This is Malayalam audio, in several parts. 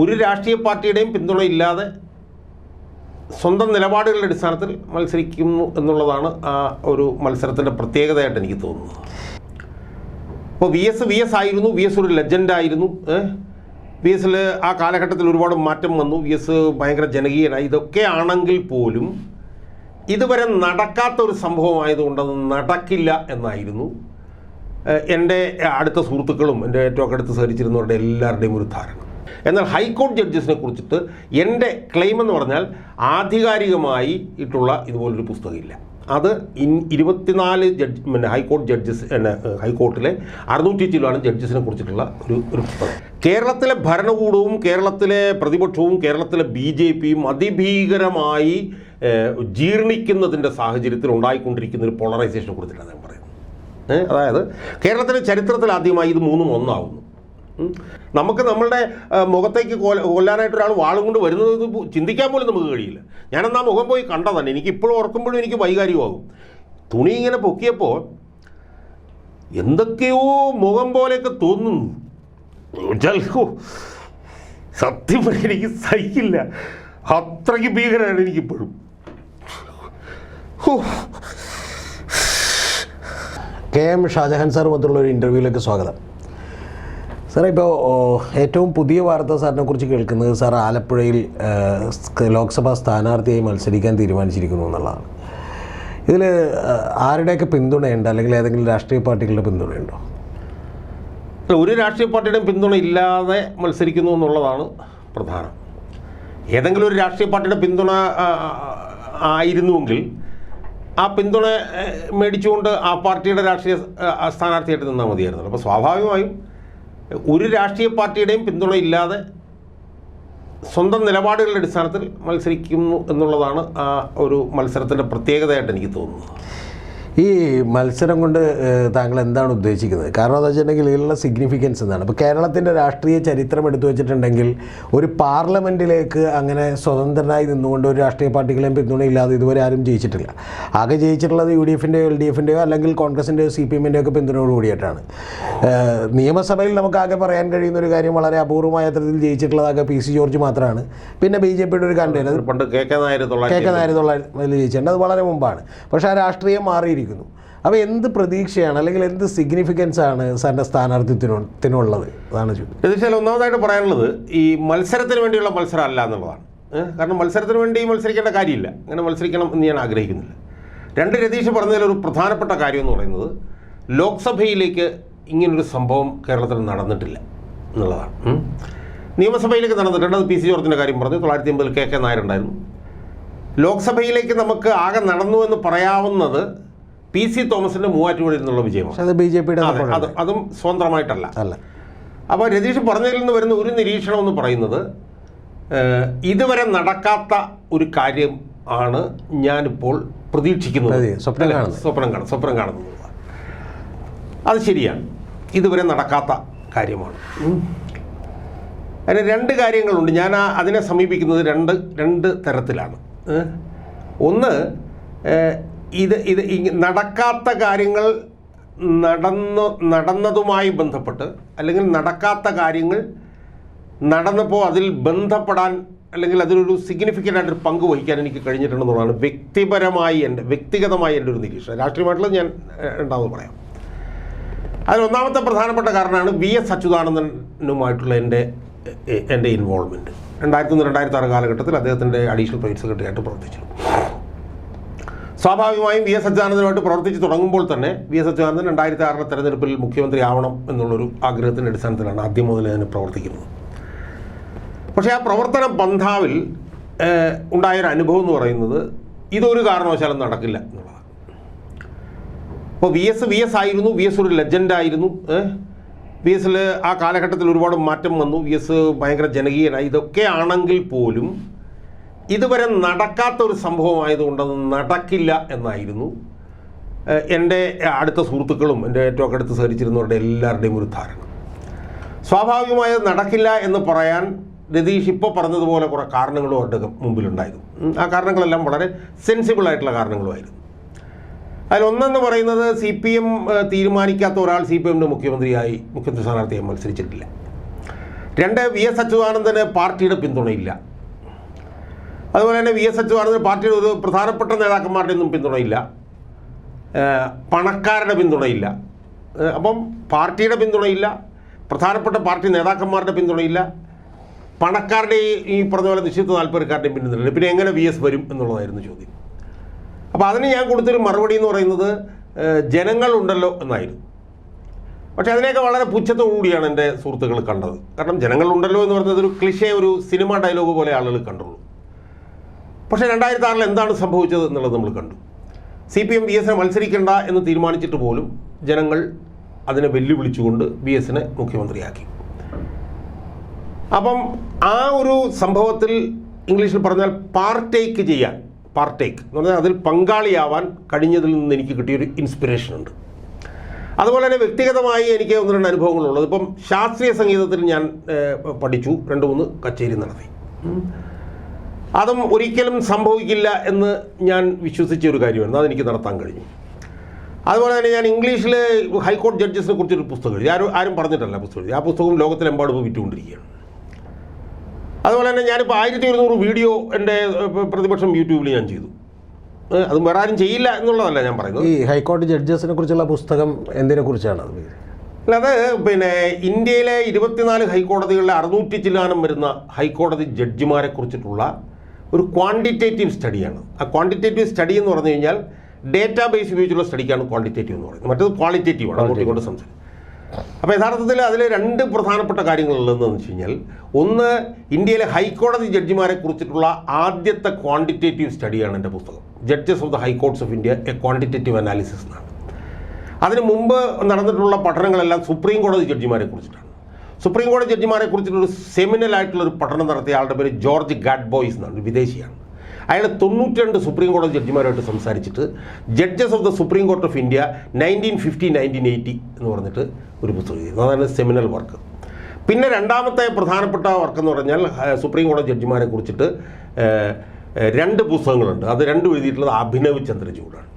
ഒരു രാഷ്ട്രീയ പാർട്ടിയുടെയും പിന്തുണയില്ലാതെ സ്വന്തം നിലപാടുകളുടെ അടിസ്ഥാനത്തിൽ മത്സരിക്കുന്നു എന്നുള്ളതാണ് ആ ഒരു മത്സരത്തിൻ്റെ പ്രത്യേകതയായിട്ട് എനിക്ക് തോന്നുന്നത്. അപ്പോൾ വി എസ് ആയിരുന്നു, വി എസ് ഒരു ലെജൻഡായിരുന്നു. വി എസിൽ ആ കാലഘട്ടത്തിൽ ഒരുപാട് മാറ്റം വന്നു, വി എസ് ഭയങ്കര ജനകീയനായി. ഇതൊക്കെ ആണെങ്കിൽ പോലും ഇതുവരെ നടക്കാത്ത ഒരു സംഭവമായതുകൊണ്ട് അത് നടക്കില്ല എന്നായിരുന്നു എൻ്റെ അടുത്ത സുഹൃത്തുക്കളും എൻ്റെ ഏറ്റവും അടുത്ത് സഹകരിച്ചിരുന്നവരുടെ എല്ലാവരുടെയും ഒരു ധാരണ. എന്നാൽ ഹൈക്കോടതി ജഡ്ജസിനെ കുറിച്ചിട്ട് എൻ്റെ ക്ലെയിം എന്ന് പറഞ്ഞാൽ ആധികാരികമായി ഇട്ടുള്ള ഇതുപോലൊരു പുസ്തകമില്ല. അത് 24 ഹൈക്കോടതി ജഡ്ജസ് ഹൈക്കോർട്ടിലെ 600 ചില്ലാണ് ജഡ്ജസിനെ കുറിച്ചിട്ടുള്ള ഒരു പുസ്തകം. കേരളത്തിലെ ഭരണകൂടവും കേരളത്തിലെ പ്രതിപക്ഷവും കേരളത്തിലെ BJPയും അതിഭീകരമായി ജീർണിക്കുന്നതിൻ്റെ സാഹചര്യത്തിൽ ഉണ്ടായിക്കൊണ്ടിരിക്കുന്ന ഒരു പോളറൈസേഷനെ കുറിച്ചിട്ടാണ് ഞാൻ പറയുന്നത്. അതായത് കേരളത്തിലെ ചരിത്രത്തിൽ ആദ്യമായി ഇത് മൂന്നും ഒന്നാവുന്നു. നമുക്ക് നമ്മളുടെ മുഖത്തേക്ക് കൊല്ലാനായിട്ട് ഒരാൾ വാളും കൊണ്ട് വരുന്നത് ചിന്തിക്കാൻ പോലും നമുക്ക് കഴിയില്ല. ഞാനെന്നാ മുഖം പോയി കണ്ടതാണ്. എനിക്ക് ഇപ്പോഴും ഓർക്കുമ്പോഴും എനിക്ക് വൈകാരികമാകും. തുണി ഇങ്ങനെ പൊക്കിയപ്പോൾ എന്തൊക്കെയോ മുഖം പോലെയൊക്കെ തോന്നുന്നു. സത്യം പറഞ്ഞാൽ എനിക്ക് സഹിക്കില്ല, അത്രയ്ക്ക് ഭീകരമാണ് എനിക്കിപ്പോഴും. KM ഷാജഹാൻ സാർ മറ്റുള്ള ഒരു ഇൻ്റർവ്യൂവിലേക്ക് സ്വാഗതം. സാറേ, ഇപ്പോൾ ഏറ്റവും പുതിയ വാർത്ത സാറിനെ കുറിച്ച് കേൾക്കുന്നത് സാർ ആലപ്പുഴയിൽ ലോക്സഭാ സ്ഥാനാർത്ഥിയായി മത്സരിക്കാൻ തീരുമാനിച്ചിരിക്കുന്നു എന്നുള്ളതാണ്. ഇതിൽ ആരുടെയൊക്കെ പിന്തുണയുണ്ട്, അല്ലെങ്കിൽ ഏതെങ്കിലും രാഷ്ട്രീയ പാർട്ടികളുടെ പിന്തുണയുണ്ടോ? ഒരു രാഷ്ട്രീയ പാർട്ടിയുടെയും പിന്തുണ ഇല്ലാതെ മത്സരിക്കുന്നു എന്നുള്ളതാണ് പ്രധാനം. ഏതെങ്കിലും ഒരു രാഷ്ട്രീയ പാർട്ടിയുടെ പിന്തുണ ആയിരുന്നുവെങ്കിൽ ആ പിന്തുണ മേടിച്ചുകൊണ്ട് ആ പാർട്ടിയുടെ രാഷ്ട്രീയ സ്ഥാനാർത്ഥിയായിട്ട് നിന്നാൽ മതിയായിരുന്നല്ലോ. അപ്പോൾ സ്വാഭാവികമായും ഒരു രാഷ്ട്രീയ പാർട്ടിയുടെയും പിന്തുണയില്ലാതെ സ്വന്തം നിലപാടുകളുടെ അടിസ്ഥാനത്തിൽ മത്സരിക്കുന്നു എന്നുള്ളതാണ് ആ ഒരു മത്സരത്തിൻ്റെ പ്രത്യേകതയായിട്ട് എനിക്ക് തോന്നുന്നത്. ഈ മത്സരം കൊണ്ട് താങ്കൾ എന്താണ് ഉദ്ദേശിക്കുന്നത്? കാരണം എന്താ വെച്ചിട്ടുണ്ടെങ്കിൽ ഇതിലുള്ള സിഗ്നിഫിക്കൻസ് എന്താണ്? ഇപ്പോൾ കേരളത്തിൻ്റെ രാഷ്ട്രീയ ചരിത്രം എടുത്തു വെച്ചിട്ടുണ്ടെങ്കിൽ ഒരു പാർലമെൻറ്റിലേക്ക് അങ്ങനെ സ്വതന്ത്രനായി നിന്നുകൊണ്ട് ഒരു രാഷ്ട്രീയ പാർട്ടികളെയും പിന്തുണയില്ലാതെ ഇതുവരെ ആരും ജയിച്ചിട്ടില്ല. ആകെ ജയിച്ചിട്ടുള്ളത് UDFൻ്റെയോ LDFൻ്റെയോ അല്ലെങ്കിൽ കോൺഗ്രസിൻ്റെയോ CPMൻ്റെയോ ഒക്കെ പിന്തുണയോട് കൂടിയിട്ടാണ്. നിയമസഭയിൽ നമുക്ക് ആകെ പറയാൻ കഴിയുന്ന ഒരു കാര്യം, വളരെ അപൂർവമായ തരത്തിൽ ജയിച്ചിട്ടുള്ളതാകെ PC ജോർജ് മാത്രമാണ്. പിന്നെ BJPയുടെ ഒരു കാൻഡിഡേറ്റ് പണ്ട് KK നായർ ജയിച്ചിട്ടുണ്ട്, അത് വളരെ മുമ്പാണ്. പക്ഷേ ആ രാഷ്ട്രീയം മാറിയിരിക്കുന്നു. അപ്പോൾ എന്ത് പ്രതീക്ഷയാണ്, അല്ലെങ്കിൽ എന്ത് സിഗ്നിഫിക്കൻസ് ആണ് സാറിൻ്റെ സ്ഥാനാർത്ഥിത്വത്തിനുള്ളത്? അതാണ് ചോദിച്ചത്. തീർച്ചയായും ഒന്നാമതായിട്ട് പറയാനുള്ളത് ഈ മത്സരത്തിന് വേണ്ടിയുള്ള മത്സരം അല്ല എന്നുള്ളതാണ്. കാരണം മത്സരത്തിന് വേണ്ടി മത്സരിക്കേണ്ട കാര്യമില്ല, അങ്ങനെ മത്സരിക്കണം എന്ന് ഞാൻ ആഗ്രഹിക്കുന്നില്ല. രതീഷ് പറഞ്ഞതിലൊരു പ്രധാനപ്പെട്ട കാര്യം എന്ന് പറയുന്നത് ലോക്സഭയിലേക്ക് ഇങ്ങനൊരു സംഭവം കേരളത്തിൽ നടന്നിട്ടില്ല എന്നുള്ളതാണ്. നിയമസഭയിലേക്ക് നടന്നിട്ടുണ്ട്, അത് PC ജോർജിൻ്റെ കാര്യം പറഞ്ഞു. 1980 KK നായർ ഉണ്ടായിരുന്നു. ലോക്സഭയിലേക്ക് നമുക്ക് ആകെ നടന്നു എന്ന് പറയാവുന്നത് PC തോമസിൻ്റെ മൂവാറ്റുപുഴയിൽ നിന്നുള്ള വിജയമാണ്. അത് BJPയുടെ അതും സ്വതന്ത്രമായിട്ടല്ല. അപ്പോൾ രതീഷ് പറഞ്ഞതിൽ നിന്ന് വരുന്ന ഒരു നിരീക്ഷണം എന്ന് പറയുന്നത് ഇതുവരെ നടക്കാത്ത ഒരു കാര്യം ആണ് ഞാനിപ്പോൾ പ്രതീക്ഷിക്കുന്നത്, സ്വപ്നം കാണുന്നത്. അത് ശരിയാണ്, ഇതുവരെ നടക്കാത്ത കാര്യമാണ്. അതിന് രണ്ട് കാര്യങ്ങളുണ്ട്. ഞാൻ അതിനെ സമീപിക്കുന്നത് രണ്ട് തരത്തിലാണ്. ഒന്ന്, ഇത് നടക്കാത്ത കാര്യങ്ങൾ നടന്നതുമായി ബന്ധപ്പെട്ട്, അല്ലെങ്കിൽ നടക്കാത്ത കാര്യങ്ങൾ നടന്നപ്പോൾ അതിൽ ബന്ധപ്പെടാൻ, അല്ലെങ്കിൽ അതിലൊരു സിഗ്നിഫിക്കൻ്റ് ആയിട്ടൊരു പങ്ക് വഹിക്കാൻ എനിക്ക് കഴിഞ്ഞിട്ടുണ്ടെന്നുള്ളതാണ് വ്യക്തിഗതമായി എൻ്റെ ഒരു നിരീക്ഷണം. രാഷ്ട്രീയമായിട്ടുള്ളത് ഞാൻ രണ്ടാമത് പറയാം. അതിലൊന്നാമത്തെ പ്രധാനപ്പെട്ട കാരണമാണ് VS അച്യുതാനന്ദനുമായിട്ടുള്ള എൻ്റെ ഇൻവോൾവ്മെൻറ്റ്. 2001-2006 കാലഘട്ടത്തിൽ അദ്ദേഹത്തിൻ്റെ അഡീഷണൽ പ്രൈവറ്റ് സെക്രട്ടറി ആയിട്ട് പ്രവർത്തിച്ചു. സ്വാഭാവികമായും VS അച്യുതാനന്ദനുമായിട്ട് പ്രവർത്തിച്ച് തുടങ്ങുമ്പോൾ തന്നെ VS അച്യുതാനന്ദൻ 2006 തെരഞ്ഞെടുപ്പിൽ മുഖ്യമന്ത്രി ആവണം എന്നുള്ളൊരു ആഗ്രഹത്തിൻ്റെ അടിസ്ഥാനത്തിലാണ് ആദ്യം മുതൽ അതിന് പ്രവർത്തിക്കുന്നത്. പക്ഷേ ആ പ്രവർത്തന പന്ഥാവിൽ ഉണ്ടായൊരു അനുഭവം എന്ന് പറയുന്നത് ഇതൊരു കാരണവശാലും നടക്കില്ല എന്നുള്ളതാണ്. അപ്പോൾ VS ആയിരുന്നു, VS ഒരു ലെജൻഡായിരുന്നു. VSൽ ആ കാലഘട്ടത്തിൽ ഒരുപാട് മാറ്റം വന്നു, VS ഭയങ്കര ജനകീയനായി. ഇതൊക്കെ ആണെങ്കിൽ പോലും ഇതുവരെ നടക്കാത്ത ഒരു സംഭവമായതുകൊണ്ട് അത് നടക്കില്ല എന്നായിരുന്നു എൻ്റെ അടുത്ത സുഹൃത്തുക്കളും എൻ്റെ ഏറ്റവും അടുത്ത് സഹകരിച്ചിരുന്നവരുടെ എല്ലാവരുടെയും ഒരു ധാരണ. സ്വാഭാവികമായത് നടക്കില്ല എന്ന് പറയാൻ രതീഷ് ഇപ്പോൾ പറഞ്ഞതുപോലെ കുറേ കാരണങ്ങളും അവരുടെ മുമ്പിലുണ്ടായിരുന്നു. ആ കാരണങ്ങളെല്ലാം വളരെ സെൻസിബിളായിട്ടുള്ള കാരണങ്ങളുമായിരുന്നു. അതിലൊന്നെന്ന് പറയുന്നത് CPM തീരുമാനിക്കാത്ത ഒരാൾ CPMൻ്റെ മുഖ്യമന്ത്രി സ്ഥാനാർത്ഥിയായി മത്സരിച്ചിട്ടില്ല. 2, VS അച്യുതാനന്ദന് പാർട്ടിയുടെ പിന്തുണയില്ല. അതുപോലെ തന്നെ VS അച്യുതാനന്ദന് പാർട്ടിയുടെ ഒരു പ്രധാനപ്പെട്ട നേതാക്കന്മാരുടെ ഒന്നും പിന്തുണയില്ല, പണക്കാരുടെ പിന്തുണയില്ല. അപ്പം പാർട്ടിയുടെ പിന്തുണയില്ല, പ്രധാനപ്പെട്ട പാർട്ടി നേതാക്കന്മാരുടെ പിന്തുണയില്ല, പണക്കാരുടെ ഈ പറഞ്ഞ പോലെ നിശ്ചിത താല്പര്യക്കാരുടെയും പിന്തുണയില്ല. പിന്നെ എങ്ങനെ VS വരും എന്നുള്ളതായിരുന്നു ചോദ്യം. അപ്പോൾ അതിന് ഞാൻ കൊടുത്തൊരു മറുപടി എന്ന് പറയുന്നത് ജനങ്ങളുണ്ടല്ലോ എന്നായിരുന്നു. പക്ഷേ അതിനെയൊക്കെ വളരെ പുച്ഛത്തോടുകൂടിയാണ് എൻ്റെ സുഹൃത്തുക്കൾ കണ്ടത്. കാരണം ജനങ്ങളുണ്ടല്ലോ എന്ന് പറയുന്നത് ഒരു ക്ലിഷേ, ഒരു സിനിമ ഡയലോഗ് പോലെ ആളുകൾ കണ്ടുള്ളൂ. പക്ഷേ 2006 എന്താണ് സംഭവിച്ചത് എന്നുള്ളത് നമ്മൾ കണ്ടു. CPM VS മത്സരിക്കേണ്ട എന്ന് തീരുമാനിച്ചിട്ട് പോലും ജനങ്ങൾ അതിനെ വെല്ലുവിളിച്ചുകൊണ്ട് VS മുഖ്യമന്ത്രിയാക്കി. അപ്പം ആ ഒരു സംഭവത്തിൽ ഇംഗ്ലീഷിൽ പറഞ്ഞാൽ പാർട്ടേക്ക് ചെയ്യാൻ, പാർട്ടേക്ക് എന്ന് പറഞ്ഞാൽ അതിൽ പങ്കാളിയാവാൻ കഴിഞ്ഞതിൽ നിന്ന് എനിക്ക് കിട്ടിയൊരു ഇൻസ്പിറേഷൻ ഉണ്ട്. അതുപോലെ തന്നെ വ്യക്തിഗതമായി എനിക്ക് 1-2 അനുഭവങ്ങളുള്ളത്. ഇപ്പം ശാസ്ത്രീയ സംഗീതത്തിൽ ഞാൻ പഠിച്ചു, 2-3 കച്ചേരി നടത്തി. അതും ഒരിക്കലും സംഭവിക്കില്ല എന്ന് ഞാൻ വിശ്വസിച്ച ഒരു കാര്യമാണ്, അതെനിക്ക് നടത്താൻ കഴിഞ്ഞു. അതുപോലെ തന്നെ ഞാൻ ഇംഗ്ലീഷിൽ ഹൈക്കോടതി ജഡ്ജസിനെ കുറിച്ചൊരു പുസ്തകം എഴുതി. ആരും പറഞ്ഞിട്ടല്ല പുസ്തകം എഴുതി. ആ പുസ്തകം ലോകത്തിലെമ്പാടും വിറ്റുകൊണ്ടിരിക്കുകയാണ്. അതുപോലെ തന്നെ ഞാനിപ്പോൾ 1200 വീഡിയോ എൻ്റെ പ്രതിപക്ഷം യൂട്യൂബിൽ ഞാൻ ചെയ്തു. അതും വേറെ ആരും ചെയ്യില്ല എന്നുള്ളതല്ല ഞാൻ പറയുന്നത്. ഈ ഹൈക്കോടതി ജഡ്ജസിനെ കുറിച്ചുള്ള പുസ്തകം എന്തിനെ കുറിച്ചാണ്? അല്ലാതെ പിന്നെ ഇന്ത്യയിലെ 24 ഹൈക്കോടതികളിലെ 600 ചില്ലാനം വരുന്ന ഹൈക്കോടതി ജഡ്ജിമാരെ കുറിച്ചിട്ടുള്ള ഒരു ക്വാണ്ടിറ്റേറ്റീവ് സ്റ്റഡിയാണ്. ആ ക്വാണ്ടിറ്റേറ്റീവ് സ്റ്റഡി എന്ന് പറഞ്ഞു കഴിഞ്ഞാൽ ഡേറ്റാ ബേസ് ഉപയോഗിച്ചുള്ള സ്റ്റഡിക്കാണ് ക്വാണ്ടിറ്റേറ്റീവ് എന്ന് പറയുന്നത്. മറ്റേത് ക്വാളിറ്റേറ്റീവാണ്, അങ്ങോട്ടും കൊണ്ട് സംസാരിക്കും. അപ്പോൾ യഥാർത്ഥത്തിൽ അതിൽ 2 പ്രധാനപ്പെട്ട കാര്യങ്ങളുള്ളതെന്ന് വെച്ച് കഴിഞ്ഞാൽ, ഒന്ന് ഇന്ത്യയിലെ ഹൈക്കോടതി ജഡ്ജിമാരെ കുറിച്ചിട്ടുള്ള ആദ്യത്തെ ക്വാണ്ടിറ്റേറ്റീവ് സ്റ്റഡിയാണ് എൻ്റെ പുസ്തകം, judges of the high courts of India, A quantitative analysis എന്നാണ്. അതിന് മുമ്പ് നടന്നിട്ടുള്ള പഠനങ്ങളെല്ലാം സുപ്രീം കോടതി ജഡ്ജിമാരെ കുറിച്ചിട്ടാണ്. സുപ്രീം കോടതി ജഡ്ജിമാരെ കുറിച്ചിട്ടൊരു സെമിനലായിട്ടുള്ളൊരു പഠനം നടത്തിയ ആളുടെ പേര് ജോർജ് ഗാഡ്ബോയ്സ് എന്നാണ്, വിദേശിയാണ്. അയാൾ 92 സുപ്രീം കോടതി ജഡ്ജിമാരുമായിട്ട് സംസാരിച്ചിട്ട് judges of the supreme court of India 1950-1980 എന്ന് പറഞ്ഞിട്ട് ഒരു പുസ്തകം എഴുതി. അതാണ് സെമിനൽ വർക്ക്. പിന്നെ രണ്ടാമത്തെ പ്രധാനപ്പെട്ട വർക്ക് എന്ന് പറഞ്ഞാൽ സുപ്രീം കോടതി ജഡ്ജിമാരെ കുറിച്ചിട്ട് 2 പുസ്തകങ്ങളുണ്ട്. അത് 2 എഴുതിയിട്ടുള്ളത് അഭിനവ് ചന്ദ്രചൂഡാണ്,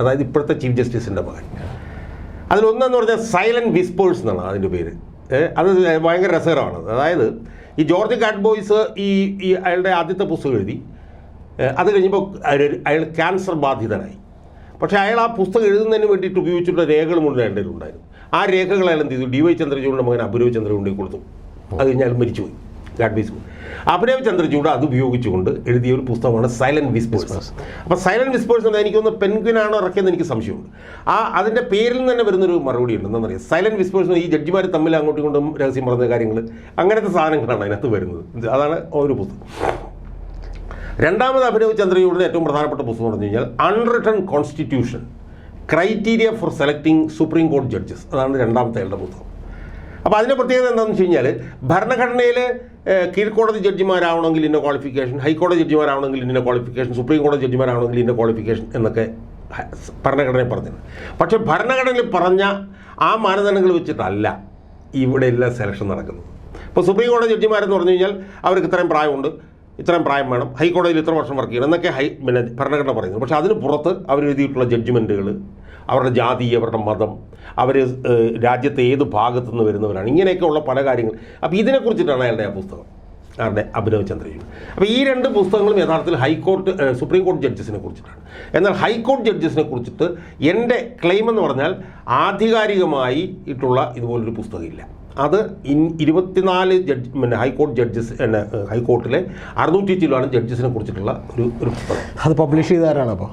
അതായത് ഇപ്പോഴത്തെ ചീഫ് ജസ്റ്റിസിൻ്റെ മകൻ. അതിലൊന്നെന്ന് പറഞ്ഞാൽ സൈലൻറ്റ് വിസ്പേഴ്സ് എന്നാണ് അതിൻ്റെ പേര്. അത് ഭയങ്കര രസകരമാണ്. അതായത് ഈ ജോർജ് ഗാഡ്ബോയ്സ് ഈ അയാളുടെ ആദ്യത്തെ പുസ്തകം എഴുതി. അത് കഴിഞ്ഞപ്പോൾ അയാൾ ക്യാൻസർ ബാധിതനായി. പക്ഷേ അയാൾ ആ പുസ്തകം എഴുതുന്നതിന് വേണ്ടിയിട്ട് ഉപയോഗിച്ചിട്ടുള്ള രേഖകൾ മുഴുവൻ എൻ്റെ ഉണ്ടായിരുന്നു. ആ രേഖകൾ അയാൾ എന്ത് ചെയ്തു, DY ചന്ദ്രചൂഡിൻ്റെ മകൻ അഭിനവ് ചന്ദ്രചൂഡിനെ കൊടുത്തു. അത് കഴിഞ്ഞ് അയാൾ മരിച്ചുപോയി, ഗാഡ്ബോയ്സ്. അഭിനവ് ചന്ദ്രചൂഡ് അത് ഉപയോഗിച്ചുകൊണ്ട് എഴുതിയ ഒരു പുസ്തകമാണ് സൈലൻറ്റ് വിസ്പേഴ്സ്. അപ്പോൾ സൈലൻറ്റ് വിസ്പേഴ്സ് എന്ന് എനിക്കൊന്ന് പെൻഗ്വിനാണോ ഇറക്കിയെന്ന് എനിക്ക് സംശയമുണ്ട്. അതിൻ്റെ പേരിൽ നിന്ന് തന്നെ വരുന്നൊരു മറുപടി ഉണ്ട്. എന്താ പറയുക, സൈലൻറ്റ് വിസ്പേഴ്സ് ഈ ജഡ്ജിമാർ തമ്മിൽ അങ്ങോട്ടും ഇങ്ങോട്ടും രഹസ്യം പറഞ്ഞ കാര്യങ്ങൾ, അങ്ങനത്തെ സാധനങ്ങളാണ് അതിനകത്ത് വരുന്നത്. അതാണ് ഒരു പുസ്തകം. രണ്ടാമത് അഭിനവ് ചന്ദ്രചൂഡിൻ്റെ ഏറ്റവും പ്രധാനപ്പെട്ട പുസ്തകം എന്ന് പറഞ്ഞു കഴിഞ്ഞാൽ unwritten constitution, criteria four selecting supreme കോടതി ജഡ്ജസ്. അതാണ് രണ്ടാമത്തെ അയാളുടെ പുസ്തകം. അപ്പോൾ അതിൻ്റെ പ്രത്യേകത എന്താണെന്ന് വെച്ച് കഴിഞ്ഞാൽ, ഭരണഘടനയിൽ കീഴ്ക്കോടതി ജഡ്ജിമാരാവണമെങ്കിൽ ഇന്ന ക്വാളിഫിക്കേഷൻ, ഹൈക്കോടതി ജഡ്ജിമാരാവണമെങ്കിൽ ഇന്ന ക്വാളിഫിക്കേഷൻ, സുപ്രീം കോടതി ജഡ്ജിമാരാവണമെങ്കിൽ ഇന്ന ക്വാളിഫിക്കേഷൻ എന്നൊക്കെ ഭരണഘടനയിൽ പറഞ്ഞിട്ടുണ്ട്. പക്ഷേ ഭരണഘടനയിൽ പറഞ്ഞ ആ മാനദണ്ഡങ്ങൾ വെച്ചിട്ടല്ല ഇവിടെ എല്ലാം സെലക്ഷൻ നടക്കുന്നത്. ഇപ്പോൾ സുപ്രീം കോടതി ജഡ്ജിമാരെന്ന് പറഞ്ഞു കഴിഞ്ഞാൽ അവർക്ക് ഇത്രയും പ്രായമുണ്ട്, ഇത്രയും പ്രായം വേണം, ഹൈക്കോടതിയിൽ ഇത്ര വർഷം വർക്ക് ചെയ്യണം എന്നൊക്കെ പിന്നെ ഭരണഘടന പറയുന്നത്. പക്ഷേ അതിന് പുറത്ത് അവരെഴുതിയിട്ടുള്ള ജഡ്ജ്മെൻറ്റുകൾ, അവരുടെ ജാതി, അവരുടെ മതം, അവർ രാജ്യത്തെ ഏത് ഭാഗത്തുനിന്ന് വരുന്നവരാണ്, ഇങ്ങനെയൊക്കെയുള്ള പല കാര്യങ്ങൾ. അപ്പോൾ ഇതിനെക്കുറിച്ചിട്ടാണ് അയാളുടെ ആ പുസ്തകം, അയാളുടെ അഭിനവ് ചന്ദ്രചൂഡ്. അപ്പോൾ ഈ 2 പുസ്തകങ്ങളും യഥാർത്ഥത്തിൽ സുപ്രീം കോടതി ജഡ്ജസിനെ കുറിച്ചിട്ടാണ്. എന്നാൽ ഹൈക്കോടതി ജഡ്ജസിനെ കുറിച്ചിട്ട് എൻ്റെ ക്ലെയിം എന്ന് പറഞ്ഞാൽ ആധികാരികമായി ഇട്ടുള്ള ഇതുപോലൊരു പുസ്തകമില്ല. അത് 24 പിന്നെ ഹൈക്കോടതി ജഡ്ജസ് ഹൈക്കോർട്ടിലെ 600 ചില്ലാണ് ജഡ്ജസിനെ കുറിച്ചിട്ടുള്ള ഒരു പുസ്തകം. അത് പബ്ലിഷ് ചെയ്താരാണ്? അപ്പോൾ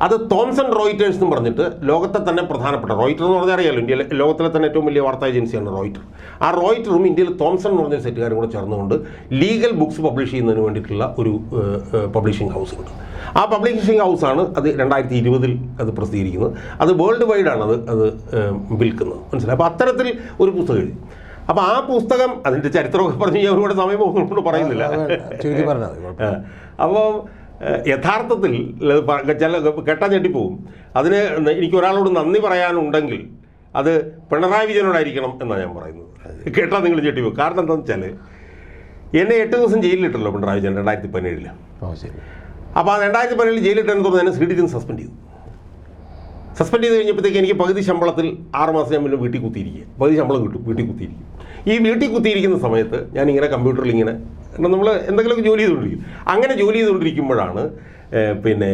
അത് തോംസൺ റോയിറ്റേഴ്സ് എന്ന് പറഞ്ഞിട്ട് ലോകത്തെ തന്നെ പ്രധാനപ്പെട്ട, റോയിറ്റർ എന്ന് പറഞ്ഞാൽ അറിയാമല്ലോ, ഇന്ത്യയിലെ ലോകത്തിലെ തന്നെ ഏറ്റവും വലിയ വാർത്താ ഏജൻസിയാണ് റോയിറ്റർ. ആ റോയിറ്ററും ഇന്ത്യയിൽ തോംസൺ എന്ന് പറഞ്ഞ സെറ്റുകാരും കൂടെ ചേർന്നുകൊണ്ട് ലീഗൽ ബുക്സ് പബ്ലിഷ് ചെയ്യുന്നതിന് വേണ്ടിയിട്ടുള്ള ഒരു പബ്ലിഷിംഗ് ഹൗസ് ഉണ്ട്. ആ പബ്ലിഷിംഗ് ഹൗസാണ് അത് 2020 അത് പ്രസിദ്ധീകരിക്കുന്നത്. അത് വേൾഡ് വൈഡാണ് അത് വിൽക്കുന്നത്, മനസ്സിലായി. അപ്പോൾ അത്തരത്തിൽ ഒരു പുസ്തകം എഴുതി. അപ്പോൾ ആ പുസ്തകം അതിൻ്റെ ചരിത്രമൊക്കെ പറഞ്ഞു കഴിഞ്ഞാൽ ഒരുപാട് സമയം പോകുന്നതുകൊണ്ട് പറയുന്നില്ല. അപ്പോൾ യഥാർത്ഥത്തിൽ ചില കേട്ടാൻ ഞെട്ടിപ്പോവും. അതിന് എനിക്ക് ഒരാളോട് നന്ദി പറയാനുണ്ടെങ്കിൽ അത് പിണറായി വിജയനോടായിരിക്കണം എന്നാണ് ഞാൻ പറയുന്നത്. കേട്ടാൽ നിങ്ങൾ ഞെട്ടിപ്പോവും. കാരണം എന്താണെന്ന് വെച്ചാൽ എന്നെ 8 ദിവസം ജയിലിലിട്ടല്ലോ പിണറായി വിജയൻ 2017. അപ്പോൾ ആ 2017 ജയിലിട്ടെന്ന് തോന്നുന്നു എന്നെ CDT സസ്പെൻഡ് ചെയ്തു. സസ്പെൻഡ് ചെയ്ത് കഴിഞ്ഞപ്പോഴത്തേക്ക് എനിക്ക് പകുതി ശമ്പളത്തിൽ 6 മാസം ഞാൻ പിന്നെ വീട്ടിൽ കുത്തിയിരിക്കുക, പകുതി ശമ്പളം കിട്ടും, വീട്ടിൽ കുത്തിയിരിക്കും. ഈ വീട്ടിൽ കുത്തിയിരിക്കുന്ന സമയത്ത് ഞാനിങ്ങനെ കമ്പ്യൂട്ടറിൽ ഇങ്ങനെ നമ്മൾ എന്തെങ്കിലുമൊക്കെ ജോലി ചെയ്തുകൊണ്ടിരിക്കും. അങ്ങനെ ജോലി ചെയ്തുകൊണ്ടിരിക്കുമ്പോഴാണ് പിന്നെ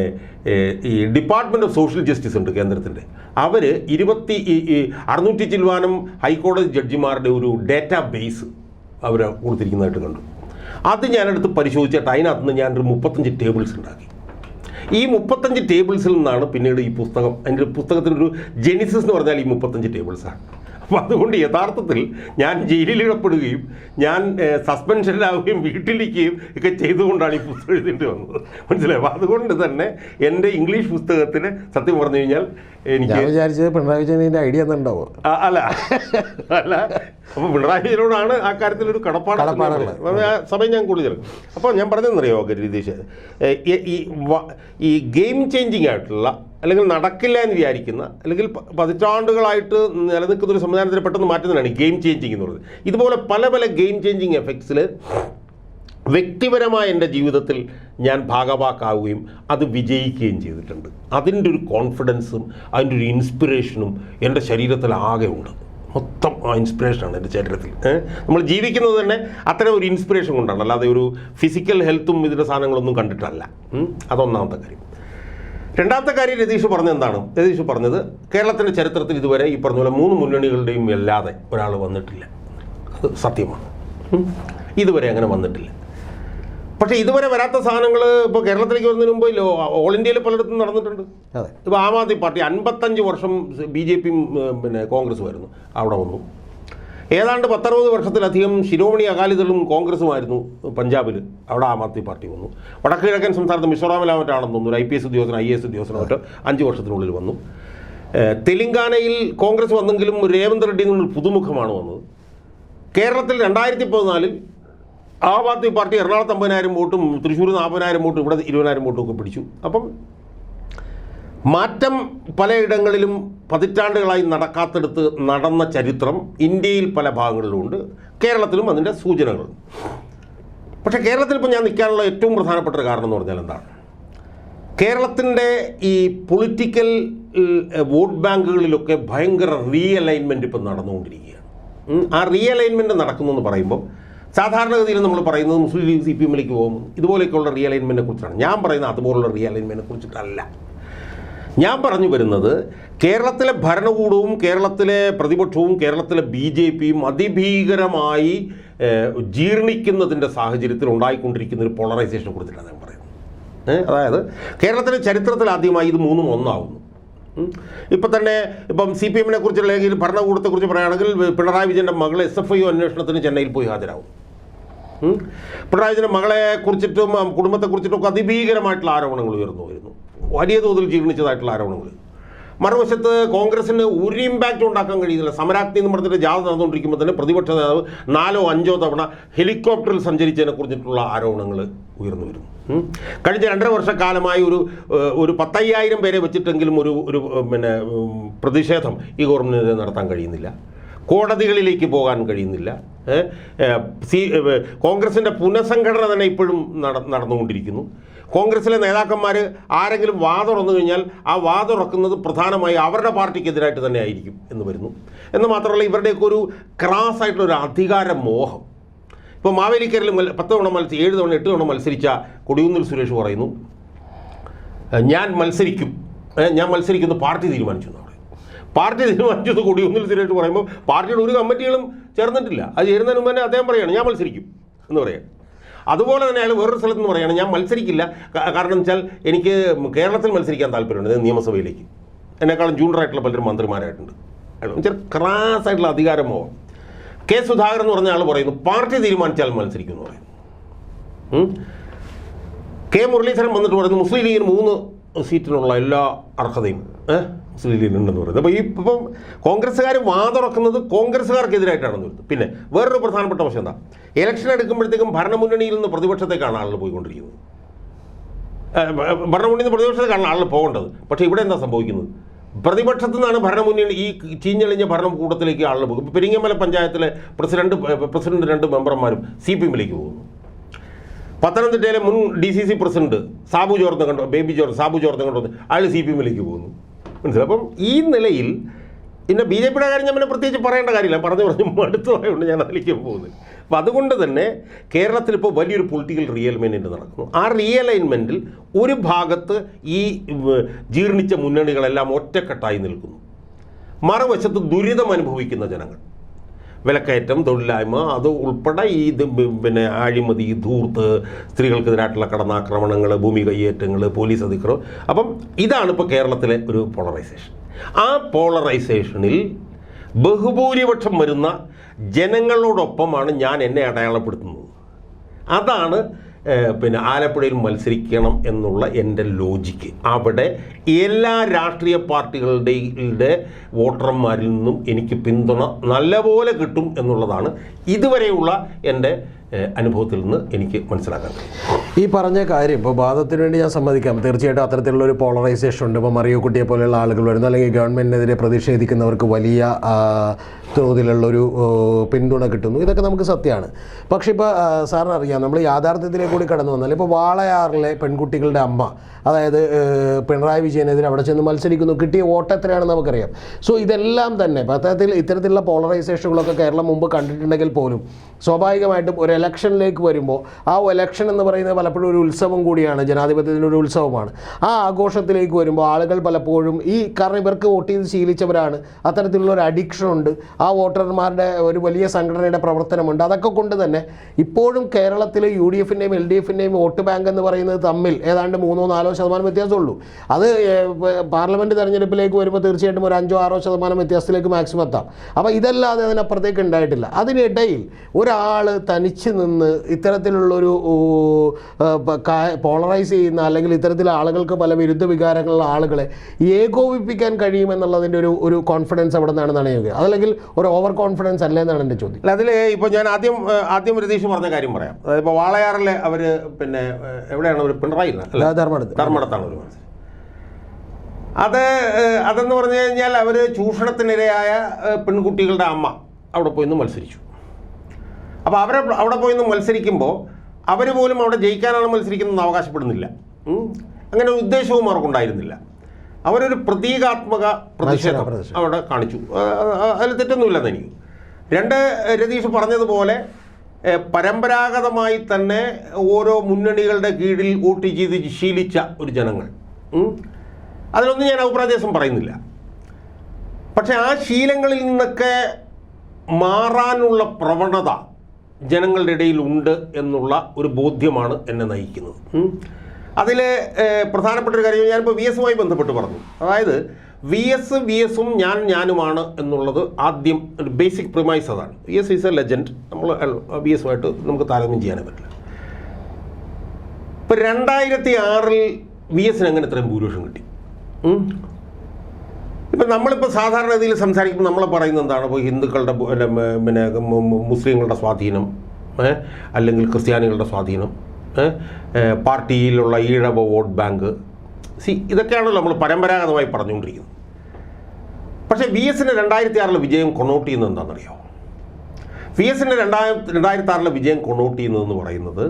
ഈ ഡിപ്പാർട്ട്മെൻറ്റ് ഓഫ് സോഷ്യൽ ജസ്റ്റിസ് ഉണ്ട് കേന്ദ്രത്തിൻ്റെ, അവർ 600 ചില്ലുവാനും ഹൈക്കോടതി ജഡ്ജിമാരുടെ ഒരു ഡേറ്റാ ബേസ് അവർ കൊടുത്തിരിക്കുന്നതായിട്ട് കണ്ടു. അത് ഞാനെടുത്ത് പരിശോധിച്ചിട്ട് അതിനകത്ത് നിന്ന് ഞാനൊരു 35 ടേബിൾസ് ഉണ്ടാക്കി. ഈ 35 ടേബിൾസിൽ നിന്നാണ് പിന്നീട് ഈ പുസ്തകം, അതിൻ്റെ പുസ്തകത്തിനൊരു ജെനിസിസ് എന്ന് പറഞ്ഞാൽ ഈ 35 ടേബിൾസാണ്. അപ്പോൾ അതുകൊണ്ട് യഥാർത്ഥത്തിൽ ഞാൻ ജയിലിലിടപ്പെടുകയും ഞാൻ സസ്പെൻഷനിലാവുകയും വീട്ടിലിരിക്കുകയും ഒക്കെ ചെയ്തുകൊണ്ടാണ് ഈ പുസ്തകം എഴുതേണ്ടി വന്നത്, മനസ്സിലായി. അപ്പോൾ അതുകൊണ്ട് തന്നെ എൻ്റെ ഇംഗ്ലീഷ് പുസ്തകത്തിന് സത്യം പറഞ്ഞു കഴിഞ്ഞാൽ എനിക്ക് വിചാരിച്ചത് പിണറായി വിജയൻ്റെ ഐഡിയ എന്നുണ്ടാവും. അല്ല അപ്പോൾ പിണറായി വിജയനോടാണ് ആ കാര്യത്തിലൊരു കടപ്പാടുള്ളത്. ആ സമയം ഞാൻ കൂടുതൽ. അപ്പോൾ ഞാൻ പറഞ്ഞതെന്നറിയോ രതീഷ്, ഈ ഗെയിം ചേഞ്ചിങ് ആയിട്ടുള്ള അല്ലെങ്കിൽ നടക്കില്ല എന്ന് വിചാരിക്കുന്ന അല്ലെങ്കിൽ പതിറ്റാണ്ടുകളായിട്ട് നിലനിൽക്കുന്ന ഒരു സംവിധാനത്തിന് പെട്ടെന്ന് മാറ്റുന്നതാണ് ഗെയിം ചേഞ്ചിങ് എന്ന് പറയുന്നത്. ഇതുപോലെ പല പല ഗെയിം ചേഞ്ചിങ് എഫക്ട്സിൽ വ്യക്തിപരമായ എൻ്റെ ജീവിതത്തിൽ ഞാൻ ഭാഗവാക്കാവുകയും അത് വിജയിക്കുകയും ചെയ്തിട്ടുണ്ട്. അതിൻ്റെ ഒരു കോൺഫിഡൻസും അതിൻ്റെ ഒരു ഇൻസ്പിറേഷനും എൻ്റെ ശരീരത്തിൽ ആകെ ഉണ്ട്. മൊത്തം ആ ഇൻസ്പിറേഷനാണ് എൻ്റെ ശരീരത്തിൽ. നമ്മൾ ജീവിക്കുന്നത് തന്നെ അത്തരം ഒരു ഇൻസ്പിറേഷൻ കൊണ്ടാണ്, അല്ലാതെ ഒരു ഫിസിക്കൽ ഹെൽത്തും ഇതിൻ്റെ സാധനങ്ങളൊന്നും കണ്ടിട്ടല്ല. അതൊന്നാമത്തെ കാര്യം. രണ്ടാമത്തെ കാര്യം രതീഷ് പറഞ്ഞത് എന്താണ്? രതീഷ് പറഞ്ഞത് കേരളത്തിൻ്റെ ചരിത്രത്തിൽ ഇതുവരെ ഈ പറഞ്ഞ പോലെ 3 മുന്നണികളുടെയും അല്ലാതെ ഒരാൾ വന്നിട്ടില്ല. അത് സത്യമാണ്. ഇതുവരെ അങ്ങനെ വന്നിട്ടില്ല. പക്ഷേ ഇതുവരെ വരാത്ത സാധനങ്ങൾ ഇപ്പോൾ കേരളത്തിലേക്ക് വരുന്നതിന് മുമ്പ് ഓൾ ഇന്ത്യയിൽ പലയിടത്തും നടന്നിട്ടുണ്ട്. ഇപ്പോൾ ആം ആദ്മി പാർട്ടി 55 വർഷം BJPയും പിന്നെ കോൺഗ്രസ് വരുന്നു, അവിടെ വന്നു. ഏതാണ്ട് 10-60 വർഷത്തിലധികം ശിരോമണി അകാലിദളും കോൺഗ്രസുമായിരുന്നു പഞ്ചാബിൽ, അവിടെ ആം ആദ്മി പാർട്ടി വന്നു. വടക്ക് കിഴക്കൻ സംസ്ഥാനത്ത് മിസോറാമിലാവറ്റാണെന്ന് തോന്നുന്നു, ഒരു IPS ഉദ്യോഗസ്ഥൻ IAS ഉദ്യോഗസ്ഥനോ 5 വർഷത്തിനുള്ളിൽ വന്നു. തെലങ്കാനയിൽ കോൺഗ്രസ് വന്നെങ്കിലും രേവന്ത് റെഡ്ഡി എന്നൊരു പുതുമുഖമാണ് വന്നത്. കേരളത്തിൽ 2014 ആം ആദ്മി പാർട്ടി എറണാകുളത്ത് 50,000 വോട്ടും തൃശ്ശൂർ 40,000 വോട്ടും ഇവിടെ 20,000 വോട്ടും ഒക്കെ പിടിച്ചു. അപ്പം മാറ്റം പലയിടങ്ങളിലും പതിറ്റാണ്ടുകളായി നടക്കാത്തടുത്ത് നടന്ന ചരിത്രം ഇന്ത്യയിൽ പല ഭാഗങ്ങളിലുമുണ്ട്, കേരളത്തിലും അതിൻ്റെ സൂചനകളുണ്ട്. പക്ഷേ കേരളത്തിൽ ഇപ്പോൾ ഞാൻ നിൽക്കാനുള്ള ഏറ്റവും പ്രധാനപ്പെട്ട ഒരു കാരണം എന്ന് പറഞ്ഞാൽ എന്താണ്? കേരളത്തിൻ്റെ ഈ പൊളിറ്റിക്കൽ വോട്ട് ബാങ്കുകളിലൊക്കെ ഭയങ്കര റീഅലൈൻമെൻറ്റ് ഇപ്പം നടന്നുകൊണ്ടിരിക്കുകയാണ്. ആ റീഅലൈൻമെൻറ്റ് നടക്കുന്നു എന്ന് പറയുമ്പോൾ സാധാരണഗതിയിൽ നമ്മൾ പറയുന്നത് മുസ്ലിം ലീഗ് CPMലേക്ക് പോകും, ഇതുപോലെയൊക്കെയുള്ള റീഅലൈൻമെൻറ്റിനെ കുറിച്ചാണ്. ഞാൻ പറയുന്നത് അതുപോലുള്ള റീഅലൈൻമെൻറ്റിനെ കുറിച്ചിട്ടല്ല. ഞാൻ പറഞ്ഞു വരുന്നത് കേരളത്തിലെ ഭരണകൂടവും കേരളത്തിലെ പ്രതിപക്ഷവും കേരളത്തിലെ BJPയും അതിഭീകരമായി ജീർണിക്കുന്നതിൻ്റെ സാഹചര്യത്തിൽ ഉണ്ടായിക്കൊണ്ടിരിക്കുന്ന ഒരു പോളറൈസേഷനെ കുറിച്ചിട്ടാണ് ഞാൻ പറയുന്നത്. അതായത് കേരളത്തിലെ ചരിത്രത്തിൽ ആദ്യമായി ഇത് 3ഉം ഒന്നാവുന്നു. ഇപ്പം തന്നെ CPMനെ കുറിച്ചുള്ള അല്ലെങ്കിൽ ഭരണകൂടത്തെക്കുറിച്ച് പറയുകയാണെങ്കിൽ പിണറായി വിജയൻ്റെ മകൾ SFIO അന്വേഷണത്തിന് ചെന്നൈയിൽ പോയി ഹാജരാകും. പിണറായി വിജയൻ്റെ മകളെ കുറിച്ചിട്ടും കുടുംബത്തെക്കുറിച്ചിട്ടൊക്കെ അതിഭീകരമായിട്ടുള്ള ആരോപണങ്ങൾ ഉയർന്നു വരുന്നു, വലിയ തോതിൽ ജീർണിച്ചതായിട്ടുള്ള ആരോപണങ്ങൾ. മറുവശത്ത് കോൺഗ്രസിന് ഒരു ഇമ്പാക്റ്റ് ഉണ്ടാക്കാൻ കഴിയുന്നില്ല. സമരാഗ്നി എന്ന് പറഞ്ഞിട്ട് ജാഥ നടന്നുകൊണ്ടിരിക്കുമ്പോൾ തന്നെ പ്രതിപക്ഷ നേതാവ് 4-5 തവണ ഹെലികോപ്റ്ററിൽ സഞ്ചരിച്ചതിനെ കുറിച്ചിട്ടുള്ള ആരോപണങ്ങൾ ഉയർന്നു വരുന്നു. കഴിഞ്ഞ 2.5 വർഷക്കാലമായി ഒരു 10,000 പേരെ വെച്ചിട്ടെങ്കിലും ഒരു പിന്നെ പ്രതിഷേധം ഈ ഗവൺമെൻറ്റിന് നടത്താൻ കഴിയുന്നില്ല, കോടതികളിലേക്ക് പോകാൻ കഴിയുന്നില്ല. കോൺഗ്രസിൻ്റെ പുനഃസംഘടന തന്നെ ഇപ്പോഴും നടന്നുകൊണ്ടിരിക്കുന്നു. കോൺഗ്രസിലെ നേതാക്കന്മാർ ആരെങ്കിലും വാതുറന്നു കഴിഞ്ഞാൽ ആ വാതുറക്കുന്നത് പ്രധാനമായി അവരുടെ പാർട്ടിക്കെതിരായിട്ട് തന്നെ ആയിരിക്കും എന്ന് വരുന്നു. എന്ന് മാത്രമല്ല ഇവരുടെയൊക്കെ ഒരു ക്രാസ് ആയിട്ടുള്ളൊരു അധികാര മോഹം. ഇപ്പോൾ മാവേലിക്കരയിൽ 10 തവണ 7 തവണ 8 തവണ മത്സരിച്ച കൊടിക്കുന്നിൽ സുരേഷ് പറയുന്നു ഞാൻ മത്സരിക്കുന്നു പാർട്ടി തീരുമാനിച്ചു എന്ന് പറയും. പാർട്ടി തീരുമാനിച്ചത് കൊടിക്കുന്നിൽ സുരേഷ് പറയുമ്പോൾ പാർട്ടിയുടെ ഒരു കമ്മിറ്റികളും ചേർന്നിട്ടില്ല. അത് ചേരുന്നതിന് മുമ്പ് തന്നെ അദ്ദേഹം പറയുകയാണ് ഞാൻ മത്സരിക്കും എന്ന് പറയുക. അതുപോലെ തന്നെ അയാൾ വേറൊരു സ്ഥലത്ത് നിന്ന് പറയുകയാണ് ഞാൻ മത്സരിക്കില്ല, കാരണം വെച്ചാൽ എനിക്ക് കേരളത്തിൽ മത്സരിക്കാൻ താല്പര്യമുണ്ട് നിയമസഭയിലേക്ക്, എന്നെക്കാളും ജൂനിയറായിട്ടുള്ള പലരും മന്ത്രിമാരായിട്ടുണ്ട്. എന്നുവെച്ചാൽ ക്രാസായിട്ടുള്ള അധികാരമോ. കെ സുധാകരൻ എന്ന് പറഞ്ഞ ആൾ പറയുന്നു പാർട്ടി തീരുമാനിച്ചാൽ മത്സരിക്കും എന്ന് പറയുന്നു. കെ മുരളീധരൻ വന്നിട്ട് പറയുന്നു മുസ്ലിം ലീഗിന് 3 സീറ്റിനുള്ള എല്ലാ അർഹതയും മുസ്ലിം ലീഗിനുണ്ടെന്ന് പറയുന്നത്. അപ്പോൾ ഇപ്പം കോൺഗ്രസ്സുകാർ വാതുറക്കുന്നത് കോൺഗ്രസ്സുകാർക്കെതിരായിട്ടാണെന്ന് വരുന്നത്. പിന്നെ വേറൊരു പ്രധാനപ്പെട്ട വശം എന്താ, ഇലക്ഷൻ എടുക്കുമ്പോഴത്തേക്കും ഭരണമുന്നണിയിൽ നിന്ന് പ്രതിപക്ഷത്തേക്കാണ് ആളുകൾ പോയിക്കൊണ്ടിരിക്കുന്നത്. ഭരണമുന്നണിയിൽ നിന്ന് പ്രതിപക്ഷത്തേക്കാണ് ആളുകൾ പോകേണ്ടത്. പക്ഷേ ഇവിടെ എന്താ സംഭവിക്കുന്നത്? പ്രതിപക്ഷത്തു നിന്നാണ് ഭരണമുന്നണി ഈ ചീഞ്ഞളിഞ്ഞ ഭരണകൂടത്തിലേക്ക് ആളുകൾ പോകും. പെരിങ്ങമല പഞ്ചായത്തിലെ പ്രസിഡന്റ് 2 മെമ്പർമാരും CPMലേക്ക് പോകുന്നു. പത്തനംതിട്ടയിലെ മുൻ DCC പ്രസിഡന്റ് സാബു ജോർജ് കണ്ടോ, സാബു ജോർജ് കണ്ടോ, അയാൾ CPMലേക്ക് പോകുന്നു. മനസ്സിലായി. അപ്പം ഈ നിലയിൽ പിന്നെ ബി ജെ പിയുടെ കാര്യം ഞാൻ പിന്നെ പ്രത്യേകിച്ച് പറയേണ്ട കാര്യമില്ല, പറഞ്ഞു മടുത്തതായതുകൊണ്ട് ഞാൻ അതിലേക്ക് പോകുന്നത്. അപ്പം അതുകൊണ്ട് തന്നെ കേരളത്തിൽ ഇപ്പോൾ വലിയൊരു പൊളിറ്റിക്കൽ റിയലൈൻമെൻറ്റ് നടക്കുന്നു. ആ റിയലൈൻമെൻറ്റിൽ ഒരു ഭാഗത്ത് ഈ ജീർണിച്ച മുന്നണികളെല്ലാം ഒറ്റക്കെട്ടായി നിൽക്കുന്നു, മറുവശത്ത് ദുരിതം അനുഭവിക്കുന്ന ജനങ്ങൾ, വിലക്കയറ്റം, തൊഴിലില്ലായ്മ, അത് ഉൾപ്പെടെ ഈ പിന്നെ അഴിമതി, ധൂർത്ത്, സ്ത്രീകൾക്കെതിരായിട്ടുള്ള കടന്നാക്രമണങ്ങൾ, ഭൂമി കയ്യേറ്റങ്ങൾ, പോലീസ് അധികൃതർ. അപ്പം ഇതാണ് ഇപ്പോൾ കേരളത്തിലെ ഒരു പോളറൈസേഷൻ. ആ പോളറൈസേഷനിൽ ബഹുഭൂരിപക്ഷം വരുന്ന ജനങ്ങളോടൊപ്പമാണ് ഞാൻ എന്നെ അടയാളപ്പെടുത്തുന്നത്. അതാണ് പിന്നെ ആലപ്പുഴയിൽ മത്സരിക്കണം എന്നുള്ള എൻ്റെ ലോജിക്ക്. അവിടെ എല്ലാ രാഷ്ട്രീയ പാർട്ടികളുടെ വോട്ടർമാരിൽ നിന്നും എനിക്ക് പിന്തുണ നല്ലപോലെ കിട്ടും എന്നുള്ളതാണ് ഇതുവരെയുള്ള എൻ്റെ അനുഭവത്തിൽ നിന്ന് എനിക്ക് മനസ്സിലാക്കാൻ കഴിയും. ഈ പറഞ്ഞ കാര്യം ഇപ്പോൾ വാദത്തിന് വേണ്ടി ഞാൻ സമ്മതിക്കാം, തീർച്ചയായിട്ടും അത്തരത്തിലുള്ള ഒരു പോളറൈസേഷൻ ഉണ്ട്. ഇപ്പോൾ മറിയോ കുട്ടിയെ പോലെയുള്ള ആളുകൾ വരുന്നു, അല്ലെങ്കിൽ ഗവൺമെൻറ്റിനെതിരെ പ്രതിഷേധിക്കുന്നവർക്ക് വലിയ തോതിലുള്ളൊരു പിന്തുണ കിട്ടുന്നു, ഇതൊക്കെ നമുക്ക് സത്യമാണ്. പക്ഷേ ഇപ്പോൾ സാറിന് അറിയാം, നമ്മൾ യാഥാർത്ഥ്യത്തിലേക്ക് കൂടി കടന്നു വന്നാൽ ഇപ്പോൾ വാളയാറിലെ പെൺകുട്ടികളുടെ അമ്മ, അതായത് പിണറായി വിജയനെതിരെ അവിടെ ചെന്ന് മത്സരിക്കുന്നു, കിട്ടിയ വോട്ട് എത്രയാണെന്ന് നമുക്കറിയാം. സോ ഇതെല്ലാം തന്നെ ഇത്തരത്തിലുള്ള പോളറൈസേഷനുകളൊക്കെ കേരളം മുമ്പ് കണ്ടിട്ടുണ്ടെങ്കിൽ പോലും സ്വാഭാവികമായിട്ടും ഒരു ഇലക്ഷനിലേക്ക് വരുമ്പോൾ ആ ഇലക്ഷൻ എന്ന് പറയുന്നത് പലപ്പോഴും ഒരു ഉത്സവം കൂടിയാണ്, ജനാധിപത്യത്തിൻ്റെ ഒരു ഉത്സവമാണ്. ആ ആഘോഷത്തിലേക്ക് വരുമ്പോൾ ആളുകൾ പലപ്പോഴും കാരണം ഇവർക്ക് വോട്ട് ചെയ്ത് ശീലിച്ചവരാണ്, അത്തരത്തിലുള്ള ഒരു അഡിക്ഷൻ ഉണ്ട്, ആ വോട്ടർമാരുടെ ഒരു വലിയ സംഘടനയുടെ പ്രവർത്തനമുണ്ട്. അതൊക്കെ കൊണ്ട് തന്നെ ഇപ്പോഴും കേരളത്തിൽ UDFൻ്റെയും LDFൻ്റെയും വോട്ട് ബാങ്ക് എന്ന് പറയുന്നത് തമ്മിൽ ഏതാണ്ട് 3-4% വ്യത്യാസമുള്ളൂ. അത് പാർലമെൻറ്റ് തെരഞ്ഞെടുപ്പിലേക്ക് വരുമ്പോൾ തീർച്ചയായിട്ടും ഒരു 5-6% വ്യത്യാസത്തിലേക്ക് മാക്സിമം എത്താം. അപ്പോൾ ഇതല്ലാതെ അതിനപ്പുറത്തേക്ക് ഉണ്ടായിട്ടില്ല. അതിനിടയിൽ ഒരാൾ തനിച്ച് നിന്ന് ഇത്തരത്തിലുള്ളൊരു പോളറൈസ് ചെയ്യുന്ന, അല്ലെങ്കിൽ ഇത്തരത്തിലുള്ള ആളുകൾക്ക് പല വിരുദ്ധ വികാരങ്ങളുള്ള ആളുകളെ ഏകോപിപ്പിക്കാൻ കഴിയുമെന്നുള്ളതിൻ്റെ ഒരു കോൺഫിഡൻസ് അവിടെ നിന്നാണെന്നാണ് ഞാൻ ചോദിക്കുന്നത്. അതല്ലെങ്കിൽ ഒരു ഓവർ കോൺഫിഡൻസ് അല്ലേ എന്നാണ് എൻ്റെ ചോദ്യം. അല്ല, അതിൽ ഇപ്പോൾ ഞാൻ ആദ്യം രതീഷ് പറഞ്ഞ കാര്യം പറയാം. അതായത് ഇപ്പോൾ വാളയാറിലെ അവർ പിന്നെ എവിടെയാണ് അവർ, പിണറായി ധർമ്മടത്താണ് ഒരു മത്സരം. അതെന്ന് പറഞ്ഞു കഴിഞ്ഞാൽ അവർ ചൂഷണത്തിനിരയായ പെൺകുട്ടികളുടെ അമ്മ അവിടെ പോയിന്ന് മത്സരിച്ചു. അപ്പോൾ അവിടെ പോയിന്ന് മത്സരിക്കുമ്പോൾ അവർ പോലും അവിടെ ജയിക്കാനാണ് മത്സരിക്കുന്നതെന്ന് അവകാശപ്പെടുന്നില്ല. അങ്ങനെ ഒരു ഉദ്ദേശവും അവർക്കുണ്ടായിരുന്നില്ല. അവരൊരു പ്രതീകാത്മക പ്രതിഷേധം അവിടെ കാണിച്ചു. അതിൽ തെറ്റൊന്നുമില്ലെന്ന് എനിക്ക്. രതീഷ് പറഞ്ഞതുപോലെ പരമ്പരാഗതമായി തന്നെ ഓരോ മുന്നണികളുടെ കീഴിൽ വോട്ട് ചെയ്ത് ശീലിച്ച ഒരു ജനങ്ങൾ, അതിലൊന്നും ഞാൻ അഭിപ്രായദേശം പറയുന്നില്ല. പക്ഷെ ആ ശീലങ്ങളിൽ നിന്നൊക്കെ മാറാനുള്ള പ്രവണത ജനങ്ങളുടെ ഇടയിൽ ഉണ്ട് എന്നുള്ള ഒരു ബോധ്യമാണ് എന്നെ നയിക്കുന്നത്. അതിൽ പ്രധാനപ്പെട്ട ഒരു കാര്യം ഞാനിപ്പോൾ VS-മായി ബന്ധപ്പെട്ട് പറഞ്ഞു. അതായത് VS-ഉം ഞാനുമാണ് എന്നുള്ളത് ആദ്യം ഒരു ബേസിക് പ്രിമൈസ് അതാണ്. VS is A legend. നമ്മൾ VS-ഉമായിട്ട് നമുക്ക് താരതമ്യം ചെയ്യാനേ പറ്റില്ല. ഇപ്പോൾ 2006 VS-ന് എങ്ങനെ ഇത്രയും ഭൂരിപക്ഷം കിട്ടി? ഇപ്പം നമ്മളിപ്പോൾ സാധാരണ രീതിയിൽ സംസാരിക്കുമ്പോൾ നമ്മൾ പറയുന്നത് എന്താണ്? ഇപ്പോൾ ഹിന്ദുക്കളുടെ പിന്നെ മുസ്ലിങ്ങളുടെ സ്വാധീനം, അല്ലെങ്കിൽ ക്രിസ്ത്യാനികളുടെ സ്വാധീനം, പാർട്ടിയിലുള്ള ഈഴവ വോട്ട് ബാങ്ക്, ഇതൊക്കെയാണല്ലോ നമ്മൾ പരമ്പരാഗതമായി പറഞ്ഞുകൊണ്ടിരിക്കുന്നത്. പക്ഷേ VS-ന് 2006 വിജയം കൊണോട്ട് ചെയ്യുന്നത് എന്താണെന്നറിയാമോ? VS-ന് 2006 വിജയം കൊണോട്ട് ചെയ്യുന്നതെന്ന് പറയുന്നത്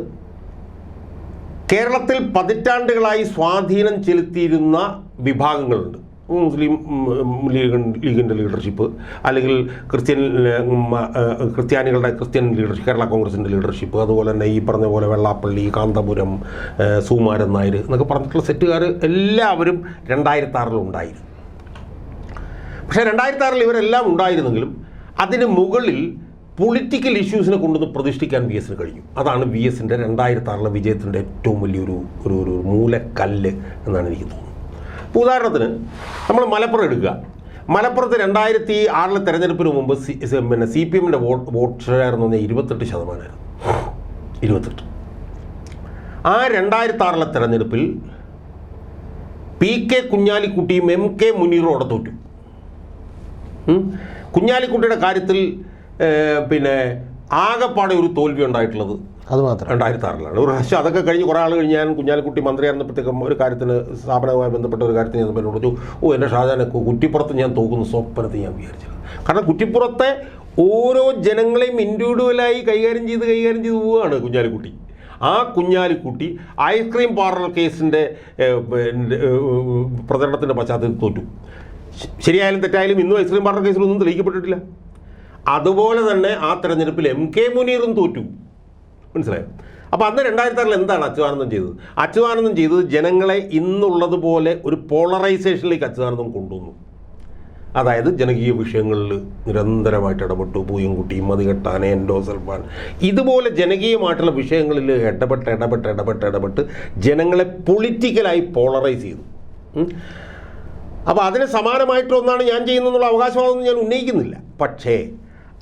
കേരളത്തിൽ പതിറ്റാണ്ടുകളായി സ്വാധീനം ചെലുത്തിയിരുന്ന വിഭാഗങ്ങളുണ്ട്. മുസ്ലിം ലീഗിൻ്റെ ലീഡർഷിപ്പ്, അല്ലെങ്കിൽ ക്രിസ്ത്യൻ ലീഡർഷിപ്പ്, കേരള കോൺഗ്രസിൻ്റെ ലീഡർഷിപ്പ്, അതുപോലെ തന്നെ ഈ പറഞ്ഞ പോലെ വെള്ളാപ്പള്ളി, കാന്തപുരം, സുകുമാരൻ നായർ എന്നൊക്കെ പറഞ്ഞിട്ടുള്ള സെറ്റുകാർ എല്ലാവരും 2006 ഉണ്ടായിരുന്നു. പക്ഷേ 2006 ഇവരെല്ലാം ഉണ്ടായിരുന്നെങ്കിലും അതിന് മുകളിൽ പൊളിറ്റിക്കൽ ഇഷ്യൂസിനെ കൊണ്ടുവന്ന് പ്രതിഷ്ഠിക്കാൻ VS-ന് കഴിഞ്ഞു. അതാണ് VS-ൻ്റെ 2006 വിജയത്തിൻ്റെ ഏറ്റവും വലിയൊരു ഒരു മൂലക്കല്ല് എന്നാണ് എനിക്ക് തോന്നുന്നത്. ഇപ്പോൾ ഉദാഹരണത്തിന് നമ്മൾ മലപ്പുറം എടുക്കുക. മലപ്പുറത്ത് 2006 തെരഞ്ഞെടുപ്പിന് മുമ്പ് പിന്നെ CPM-ൻ്റെ വോട്ട് ഷെയർ എന്ന് പറഞ്ഞാൽ 28%. 28. ആ 2006 തെരഞ്ഞെടുപ്പിൽ PK കുഞ്ഞാലിക്കുട്ടിയും MK മുനീറും അവിടെ തോറ്റു. കുഞ്ഞാലിക്കുട്ടിയുടെ കാര്യത്തിൽ പിന്നെ ആകെപ്പാടെ ഒരു തോൽവി ഉണ്ടായിട്ടുള്ളത് അത് മാത്രം 2006 ഒരു പ്രാവശ്യം. അതൊക്കെ കഴിഞ്ഞ് കുറേ ആൾ കഴിഞ്ഞ് ഞാൻ കുഞ്ഞാലിക്കുട്ടി മന്ത്രിയായിരുന്നപ്പോഴത്തേക്കും ഒരു കാര്യത്തിന് സ്ഥാപനവുമായി ബന്ധപ്പെട്ട ഒരു കാര്യത്തിന് ഞാൻ പറഞ്ഞു, എൻ്റെ ഷാജാനെ കുറ്റിപ്പുറത്ത് ഞാൻ തോക്കുന്ന സ്വപ്നത്തിൽ ഞാൻ വിചാരിച്ചത്. കാരണം കുറ്റിപ്പുറത്തെ ഓരോ ജനങ്ങളെയും ഇൻഡിവിജ്വലായി കൈകാര്യം ചെയ്ത് പോവുകയാണ് കുഞ്ഞാലിക്കുട്ടി. ആ കുഞ്ഞാലിക്കുട്ടി ഐസ്ക്രീം പാർലർ കേസിൻ്റെ പ്രചരണത്തിൻ്റെ പശ്ചാത്തലത്തിൽ തോറ്റു. ശരിയായാലും തെറ്റായാലും ഇന്നും ഐസ്ക്രീം പാർലർ കേസിലൊന്നും തെളിയിക്കപ്പെട്ടിട്ടില്ല. അതുപോലെ തന്നെ ആ തെരഞ്ഞെടുപ്പിൽ MK മുനീറും തോറ്റു. മനസ്സിലായോ? അപ്പോൾ അന്ന് 2006 എന്താണ് അച്യുതാനന്ദൻ ചെയ്തത്? അച്യുതാനന്ദൻ ചെയ്തത് ജനങ്ങളെ ഇന്നുള്ളതുപോലെ ഒരു പോളറൈസേഷനിലേക്ക് അച്യുതാനന്ദൻ കൊണ്ടുവന്നു. അതായത് ജനകീയ വിഷയങ്ങളിൽ നിരന്തരമായിട്ട് ഇടപെട്ടു. പൂയംകുട്ടി, മതികെട്ടാൻ, എൻഡോസൽഫാൻ, ഇതുപോലെ ജനകീയമായിട്ടുള്ള വിഷയങ്ങളിൽ ഇടപെട്ട് ജനങ്ങളെ പൊളിറ്റിക്കലായി പോളറൈസ് ചെയ്തു. അപ്പോൾ അതിന് സമാനമായിട്ടൊന്നാണ് ഞാൻ ചെയ്യുന്നതെന്നുള്ള അവകാശവാദമൊന്നും ഞാൻ ഉന്നയിക്കുന്നില്ല. പക്ഷേ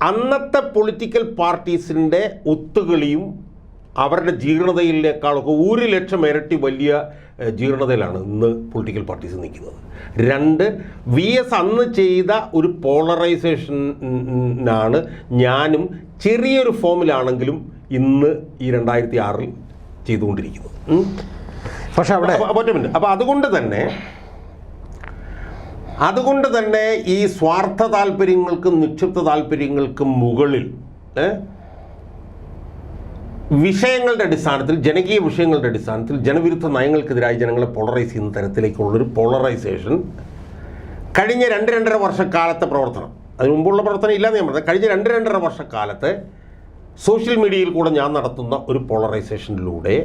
അന്നത്തെ പൊളിറ്റിക്കൽ പാർട്ടീസിൻ്റെ ഒത്തുകളിയും അവരുടെ ജീർണതയിലേക്കാളൊക്കെ 1,00,000 ഇരട്ടി വലിയ ജീർണതയിലാണ് ഇന്ന് പൊളിറ്റിക്കൽ പാർട്ടീസ് നിൽക്കുന്നത്. 2, VS അന്ന് ചെയ്ത ഒരു പോളറൈസേഷനാണ് ഞാനും ചെറിയൊരു ഫോമിലാണെങ്കിലും ഇന്ന് ഈ 2006 ചെയ്തുകൊണ്ടിരിക്കുന്നത്. പക്ഷെ അവിടെ അപ്പോൾ അതുകൊണ്ട് തന്നെ ഈ സ്വാർത്ഥ താല്പര്യങ്ങൾക്കും നിക്ഷിപ്ത താല്പര്യങ്ങൾക്കും മുകളിൽ വിഷയങ്ങളുടെ അടിസ്ഥാനത്തിൽ, ജനകീയ വിഷയങ്ങളുടെ അടിസ്ഥാനത്തിൽ ജനവിരുദ്ധ നയങ്ങൾക്കെതിരായി ജനങ്ങളെ പോളറൈസ് ചെയ്യുന്ന തരത്തിലേക്കുള്ളൊരു പോളറൈസേഷൻ കഴിഞ്ഞ 2-2.5 വർഷക്കാലത്തെ പ്രവർത്തനം, അതിന് മുമ്പുള്ള പ്രവർത്തനം ഇല്ലാതെ ഞാൻ പറഞ്ഞത്, കഴിഞ്ഞ 2-2.5 വർഷക്കാലത്തെ സോഷ്യൽ മീഡിയയിൽ കൂടെ ഞാൻ നടത്തുന്ന ഒരു പോളറൈസേഷനിലൂടെ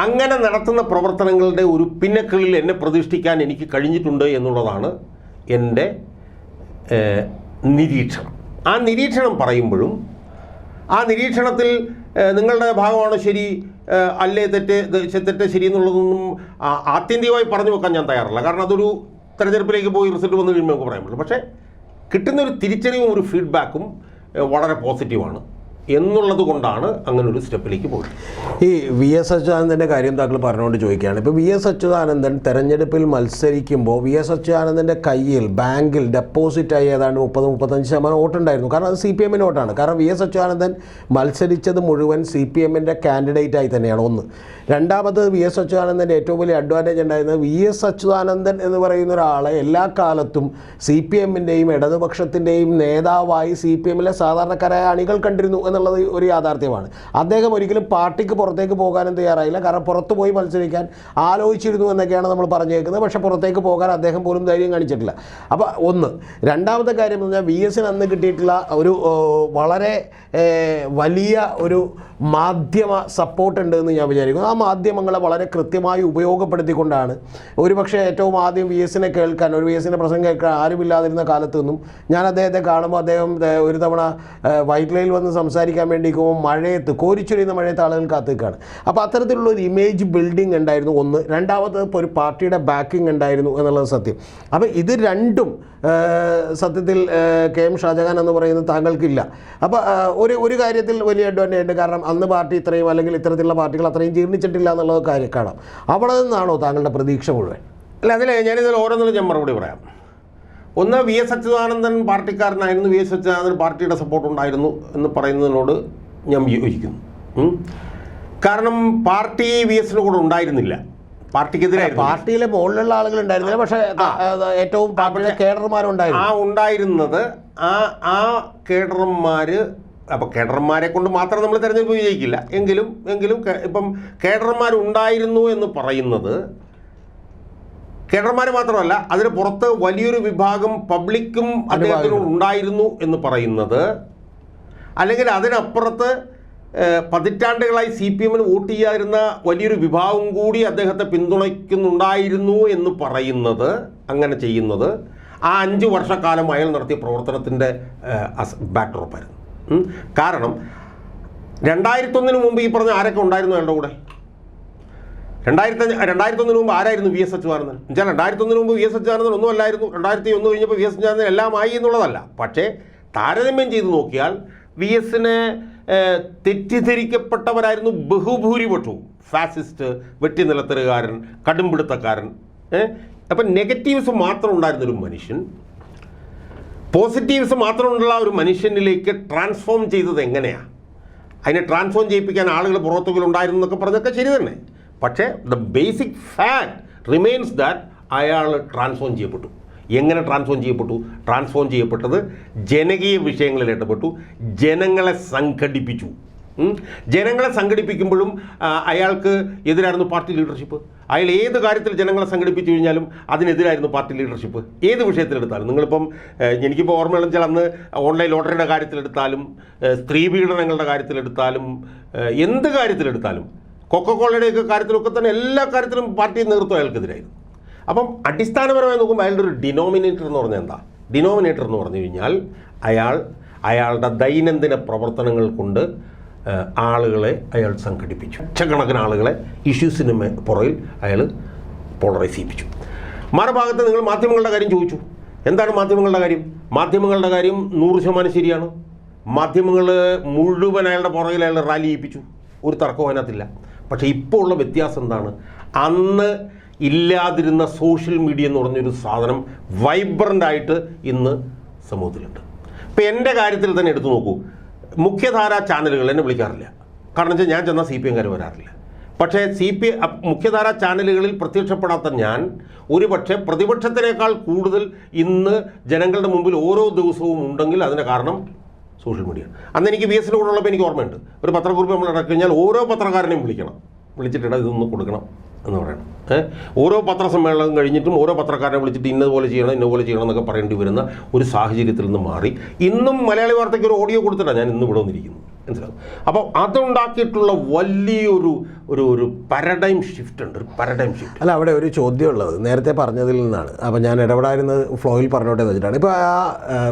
അങ്ങനെ നടത്തുന്ന പ്രവർത്തനങ്ങളുടെ ഒരു പിന്നക്കളിൽ എന്നെ പ്രതിഷ്ഠിക്കാൻ എനിക്ക് കഴിഞ്ഞിട്ടുണ്ട് എന്നുള്ളതാണ് എൻ്റെ നിരീക്ഷണം. ആ നിരീക്ഷണം പറയുമ്പോഴും ആ നിരീക്ഷണത്തിൽ നിങ്ങളുടെ ഭാഗമാണ് ശരി, അല്ലേ തെറ്റ് ശരി എന്നുള്ളതൊന്നും ആത്യന്തികമായി പറഞ്ഞു വെക്കാൻ ഞാൻ തയ്യാറല്ല. കാരണം അതൊരു തെരഞ്ഞെടുപ്പിലേക്ക് പോയി റിസൾട്ട് വന്നു കഴിയുമ്പോൾ നമുക്ക് പറയാൻ പറ്റില്ല. പക്ഷേ കിട്ടുന്നൊരു തിരിച്ചറിവും ഒരു ഫീഡ്ബാക്കും വളരെ പോസിറ്റീവാണ് എന്നുള്ളത് കൊണ്ടാണ് അങ്ങനെ ഒരു സ്റ്റെപ്പിലേക്ക് പോയത്. ഈ VS അച്യുതാനന്ദൻ്റെ കാര്യം താങ്കൾ പറഞ്ഞുകൊണ്ട് ചോദിക്കുകയാണ്. ഇപ്പോൾ VS അച്യുതാനന്ദൻ തെരഞ്ഞെടുപ്പിൽ മത്സരിക്കുമ്പോൾ VS അച്യുതാനന്ദൻ്റെ കയ്യിൽ ബാങ്കിൽ ഡെപ്പോസിറ്റായി ഏതാണ്ട് 30-35% വോട്ടുണ്ടായിരുന്നു. കാരണം അത് CPM വോട്ടാണ്. കാരണം VS അച്യുതാനന്ദൻ മത്സരിച്ചത് മുഴുവൻ CPMൻ്റെ കാൻഡിഡേറ്റായി തന്നെയാണ്. ഒന്ന്. രണ്ടാമത് VS അച്യുതാനന്ദൻ്റെ ഏറ്റവും വലിയ അഡ്വാൻറ്റേജ് ഉണ്ടായിരുന്നത് VS അച്യുതാനന്ദൻ എന്ന് പറയുന്ന ഒരാളെ എല്ലാ കാലത്തും CPMൻ്റെയും ഇടതുപക്ഷത്തിൻ്റെയും നേതാവായി CPMലെ സാധാരണക്കാരായ അണികൾ കണ്ടിരുന്നു എന്നുള്ളത് ഒരു യാഥാർത്ഥ്യമാണ്. അദ്ദേഹം ഒരിക്കലും പാർട്ടിക്ക് പുറത്തേക്ക് പോകാനും തയ്യാറായില്ല. കാരണം പുറത്തു പോയി മത്സരിക്കാൻ ആലോചിച്ചിരുന്നു എന്നൊക്കെയാണ് നമ്മൾ പറഞ്ഞു കേൾക്കുന്നത്. പക്ഷേ പുറത്തേക്ക് പോകാൻ അദ്ദേഹം പോലും ധൈര്യം കാണിച്ചിട്ടില്ല. അപ്പോൾ ഒന്ന്. രണ്ടാമത്തെ കാര്യം എന്ന് പറഞ്ഞാൽ VSന് അന്ന് കിട്ടിയിട്ടുള്ള ഒരു വളരെ വലിയ ഒരു മാധ്യമ സപ്പോർട്ട് ഉണ്ട് എന്ന് ഞാൻ വിചാരിക്കുന്നു. ആ മാധ്യമങ്ങളെ വളരെ കൃത്യമായി ഉപയോഗപ്പെടുത്തിക്കൊണ്ടാണ് ഒരുപക്ഷെ ഏറ്റവും ആദ്യം VSനെ കേൾക്കാൻ, ഒരു VSൻ്റെ പ്രസംഗം കേൾക്കാൻ ആരുമില്ലാതിരുന്ന കാലത്ത് നിന്നും ഞാൻ അദ്ദേഹത്തെ കാണുമ്പോൾ അദ്ദേഹം ഒരു തവണ വൈറ്റ് ലൈനിൽ വന്ന് സംസാരിക്കാൻ വേണ്ടി മഴയത്ത്, കോരിച്ചൊരിയുന്ന മഴയത്ത് ആളുകൾ കാത്തു നിൽക്കുകയാണ്. അപ്പോൾ അത്തരത്തിലുള്ള ഒരു ഇമേജ് ബിൽഡിംഗ് ഉണ്ടായിരുന്നു ഒന്ന്. രണ്ടാമത് ഇപ്പോൾ ഒരു പാർട്ടിയുടെ ബാക്കിംഗ് ഉണ്ടായിരുന്നു എന്നുള്ളത് സത്യം. അപ്പോൾ ഇത് രണ്ടും സത്യത്തിൽ KM ഷാജഹാൻ എന്ന് പറയുന്നത് താങ്കൾക്കില്ല. അപ്പോൾ ഒരു കാര്യത്തിൽ വലിയ അഡ്വാൻറ്റേജ് ഉണ്ട്. കാരണം അന്ന് പാർട്ടി ഇത്രയും, അല്ലെങ്കിൽ ഇത്തരത്തിലുള്ള പാർട്ടികൾ അത്രയും ജീർണിച്ചിട്ടില്ല എന്നുള്ളത് കാര്യം കാണാം. അവിടെ നിന്നാണോ താങ്കളുടെ പ്രതീക്ഷ മുഴുവൻ? അല്ല, ഞാനിതിൽ ഓരോന്നിലും ഞാൻ മറുപടി പറയാം. ഒന്ന്, VS അച്യുതാനന്ദൻ പാർട്ടിക്കാരനായിരുന്നു, VS അച്യുതാനന്ദൻ പാർട്ടിയുടെ സപ്പോർട്ട് ഉണ്ടായിരുന്നു എന്ന് പറയുന്നതിനോട് ഞാൻ യോജിക്കുന്നു. കാരണം പാർട്ടി VSന് കൂടെ ഉണ്ടായിരുന്നില്ല, പാർട്ടിക്കെതിരായിരുന്നു. പാർട്ടിയിലെ മുകളിലുള്ള ആളുകൾ ഉണ്ടായിരുന്നില്ല, പക്ഷേ ഏറ്റവും പാർട്ടിയിലെ കേഡർമാരുണ്ടായിരുന്നു. ഉണ്ടായിരുന്നത് ആ കേഡർമാർ. അപ്പോൾ കേഡർമാരെ കൊണ്ട് മാത്രം നമ്മൾ തിരഞ്ഞെടുപ്പ് വിജയിക്കില്ല. എങ്കിലും ഇപ്പം കേഡർമാരുണ്ടായിരുന്നു എന്ന് പറയുന്നത് കേഡർമാർ മാത്രമല്ല, അതിന് പുറത്ത് വലിയൊരു വിഭാഗം പബ്ലിക്കും അദ്ദേഹത്തിനോട് ഉണ്ടായിരുന്നു എന്ന് പറയുന്നത്, അല്ലെങ്കിൽ അതിനപ്പുറത്ത് പതിറ്റാണ്ടുകളായി CPMന് വോട്ട് ചെയ്യാതിരുന്ന വലിയൊരു വിഭാഗം കൂടി അദ്ദേഹത്തെ പിന്തുണയ്ക്കുന്നുണ്ടായിരുന്നു എന്ന് പറയുന്നത്, അങ്ങനെ ചെയ്യുന്നത് ആ 5 വർഷക്കാലം അയാൾ നടത്തിയ പ്രവർത്തനത്തിൻ്റെ ബാക്ക്ഡ്രോപ്പായിരുന്നു. കാരണം 2001 മുമ്പ് ഈ പറഞ്ഞ ആരൊക്കെ ഉണ്ടായിരുന്നു അയാളുടെ കൂടെ? 2001 മുമ്പ് ആരായിരുന്നു VS അച്യുതാനന്ദൻ? എന്നുവെച്ചാൽ 2001 മുമ്പ് VS അച്യുതാനന്ദൻ ഒന്നും അല്ലായിരുന്നു. 2001 കഴിഞ്ഞപ്പോൾ VS അച്യുതാനന്ദൻ എല്ലാമായി എന്നുള്ളതല്ല. പക്ഷേ താരതമ്യം ചെയ്ത് നോക്കിയാൽ VSനെ തെറ്റിദ്ധരിക്കപ്പെട്ടവരായിരുന്നു ബഹുഭൂരിപക്ഷവും. ഫാസിസ്റ്റ്, വെട്ടിനിലത്തറുകാരൻ, കടുംപിടുത്തക്കാരൻ. അപ്പം നെഗറ്റീവ്സ് മാത്രം ഉണ്ടായിരുന്നൊരു മനുഷ്യൻ പോസിറ്റീവ്സ് മാത്രമുള്ള ഒരു മനുഷ്യനിലേക്ക് ട്രാൻസ്ഫോം ചെയ്തത് എങ്ങനെയാണ്? അതിനെ ട്രാൻസ്ഫോം ചെയ്യിപ്പിക്കാൻ ആളുകൾ പുറത്തുകൾ ഉണ്ടായിരുന്നു എന്നൊക്കെ പറഞ്ഞൊക്കെ ശരി തന്നെ. പക്ഷേ the basic fact remains that അയാൾ ട്രാൻസ്ഫോം ചെയ്യപ്പെട്ടു. എങ്ങനെ ട്രാൻസ്ഫോം ചെയ്യപ്പെട്ടു? ട്രാൻസ്ഫോം ചെയ്യപ്പെട്ടത് ജനകീയ വിഷയങ്ങളിൽ ഇടപെട്ടു, ജനങ്ങളെ സംഘടിപ്പിച്ചു. ജനങ്ങളെ സംഘടിപ്പിക്കുമ്പോഴും അയാൾക്ക് എതിരായിരുന്നു പാർട്ടി ലീഡർഷിപ്പ്. അയാൾ ഏത് കാര്യത്തിൽ ജനങ്ങളെ സംഘടിപ്പിച്ചു കഴിഞ്ഞാലും അതിനെതിരായിരുന്നു പാർട്ടി ലീഡർഷിപ്പ്. ഏത് വിഷയത്തിലെടുത്താലും നിങ്ങളിപ്പം എനിക്കിപ്പോൾ ഓർമ്മയുള്ള വെച്ചാൽ അന്ന് ഓൺലൈൻ ലോട്ടറിയുടെ കാര്യത്തിലെടുത്താലും സ്ത്രീ പീഡനങ്ങളുടെ കാര്യത്തിലെടുത്താലും എന്ത് കാര്യത്തിലെടുത്താലും കൊക്കക്കോളയുടെയൊക്കെ കാര്യത്തിലൊക്കെ തന്നെ എല്ലാ കാര്യത്തിലും പാർട്ടി നേതൃത്വം അയാൾക്കെതിരായിരുന്നു. അപ്പം അടിസ്ഥാനപരമായി നോക്കുമ്പോൾ അയാളുടെ ഒരു ഡിനോമിനേറ്റർ എന്ന് പറഞ്ഞാൽ എന്താ? ഡിനോമിനേറ്റർ എന്ന് പറഞ്ഞു കഴിഞ്ഞാൽ അയാളുടെ ദൈനംദിന പ്രവർത്തനങ്ങൾ കൊണ്ട് ആളുകളെ അയാൾ സംഘടിപ്പിച്ചു. ലക്ഷക്കണക്കിന് ആളുകളെ ഇഷ്യൂസിന് പുറകിൽ അയാൾ പോളറൈസ് ചെയ്യിപ്പിച്ചു. മറുഭാഗത്ത് നിങ്ങൾ മാധ്യമങ്ങളുടെ കാര്യം ചോദിച്ചു. എന്താണ് മാധ്യമങ്ങളുടെ കാര്യം? മാധ്യമങ്ങളുടെ കാര്യം 100% ശരിയാണ്. മാധ്യമങ്ങൾ മുഴുവൻ അയാളുടെ പുറകിൽ അയാൾ റാലി ചെയ്യിപ്പിച്ചു. ഒരു തർക്കവും അതിനകത്തില്ല. പക്ഷേ ഇപ്പോൾ ഉള്ള വ്യത്യാസം എന്താണ്? അന്ന് ഇല്ലാതിരുന്ന സോഷ്യൽ മീഡിയ എന്ന് പറഞ്ഞൊരു സാധനം വൈബ്രൻ്റായിട്ട് ഇന്ന് സമൂഹത്തിലുണ്ട്. ഇപ്പോൾ എൻ്റെ കാര്യത്തിൽ തന്നെ എടുത്തു നോക്കൂ. മുഖ്യധാരാ ചാനലുകൾ എന്നെ വിളിക്കാറില്ല. കാരണം വെച്ചാൽ ഞാൻ ചെന്നാൽ CPM-കാർ വരാറില്ല. പക്ഷേ മുഖ്യധാരാ ചാനലുകളിൽ പ്രത്യക്ഷപ്പെടാത്ത ഞാൻ ഒരു പക്ഷേ പ്രതിപക്ഷത്തിനേക്കാൾ കൂടുതൽ ഇന്ന് ജനങ്ങളുടെ മുമ്പിൽ ഓരോ ദിവസവും ഉണ്ടെങ്കിൽ അതിന് കാരണം സോഷ്യൽ മീഡിയ. അന്ന് എനിക്ക് VS-ൻ്റെ കൂടെ ഉള്ളപ്പോൾ എനിക്ക് ഓർമ്മയുണ്ട്, ഒരു പത്രക്കുറിപ്പ് നമ്മൾ ഇറക്കി കഴിഞ്ഞാൽ ഓരോ പത്രക്കാരനെയും വിളിച്ചിട്ടുണ്ട്, ഇതൊന്ന് കൊടുക്കണം എന്ന് പറയണം. ഓരോ പത്രസമ്മേളനം കഴിഞ്ഞിട്ടും ഓരോ പത്രക്കാരനെ വിളിച്ചിട്ട് ഇന്നതുപോലെ ചെയ്യണം എന്നൊക്കെ പറയേണ്ടി വരുന്ന ഒരു സാഹചര്യത്തിൽ നിന്ന് മാറി ഇന്നും മലയാളി വാർത്തയ്ക്ക് ഒരു ഓഡിയോ കൊടുത്തിട്ടാണ് ഞാൻ ഇന്ന് ഇവിടെ വന്നിരിക്കുന്നത്. മനസ്സിലാവും? അപ്പോൾ അതുണ്ടാക്കിയിട്ടുള്ള വലിയൊരു ഒരു പാരഡൈം ഷിഫ്റ്റ് ഉണ്ട്. ഒരു പാരഡൈം ഷിഫ്റ്റ്. അല്ല, അവിടെ ഒരു ചോദ്യം ഉള്ളത് നേരത്തെ പറഞ്ഞതിൽ നിന്നാണ്. അപ്പോൾ ഞാൻ ഇടപെടാറുന്നത് ഫ്ലോയിൽ പറഞ്ഞോട്ടെ എന്ന് വെച്ചിട്ടാണ്. ഇപ്പോൾ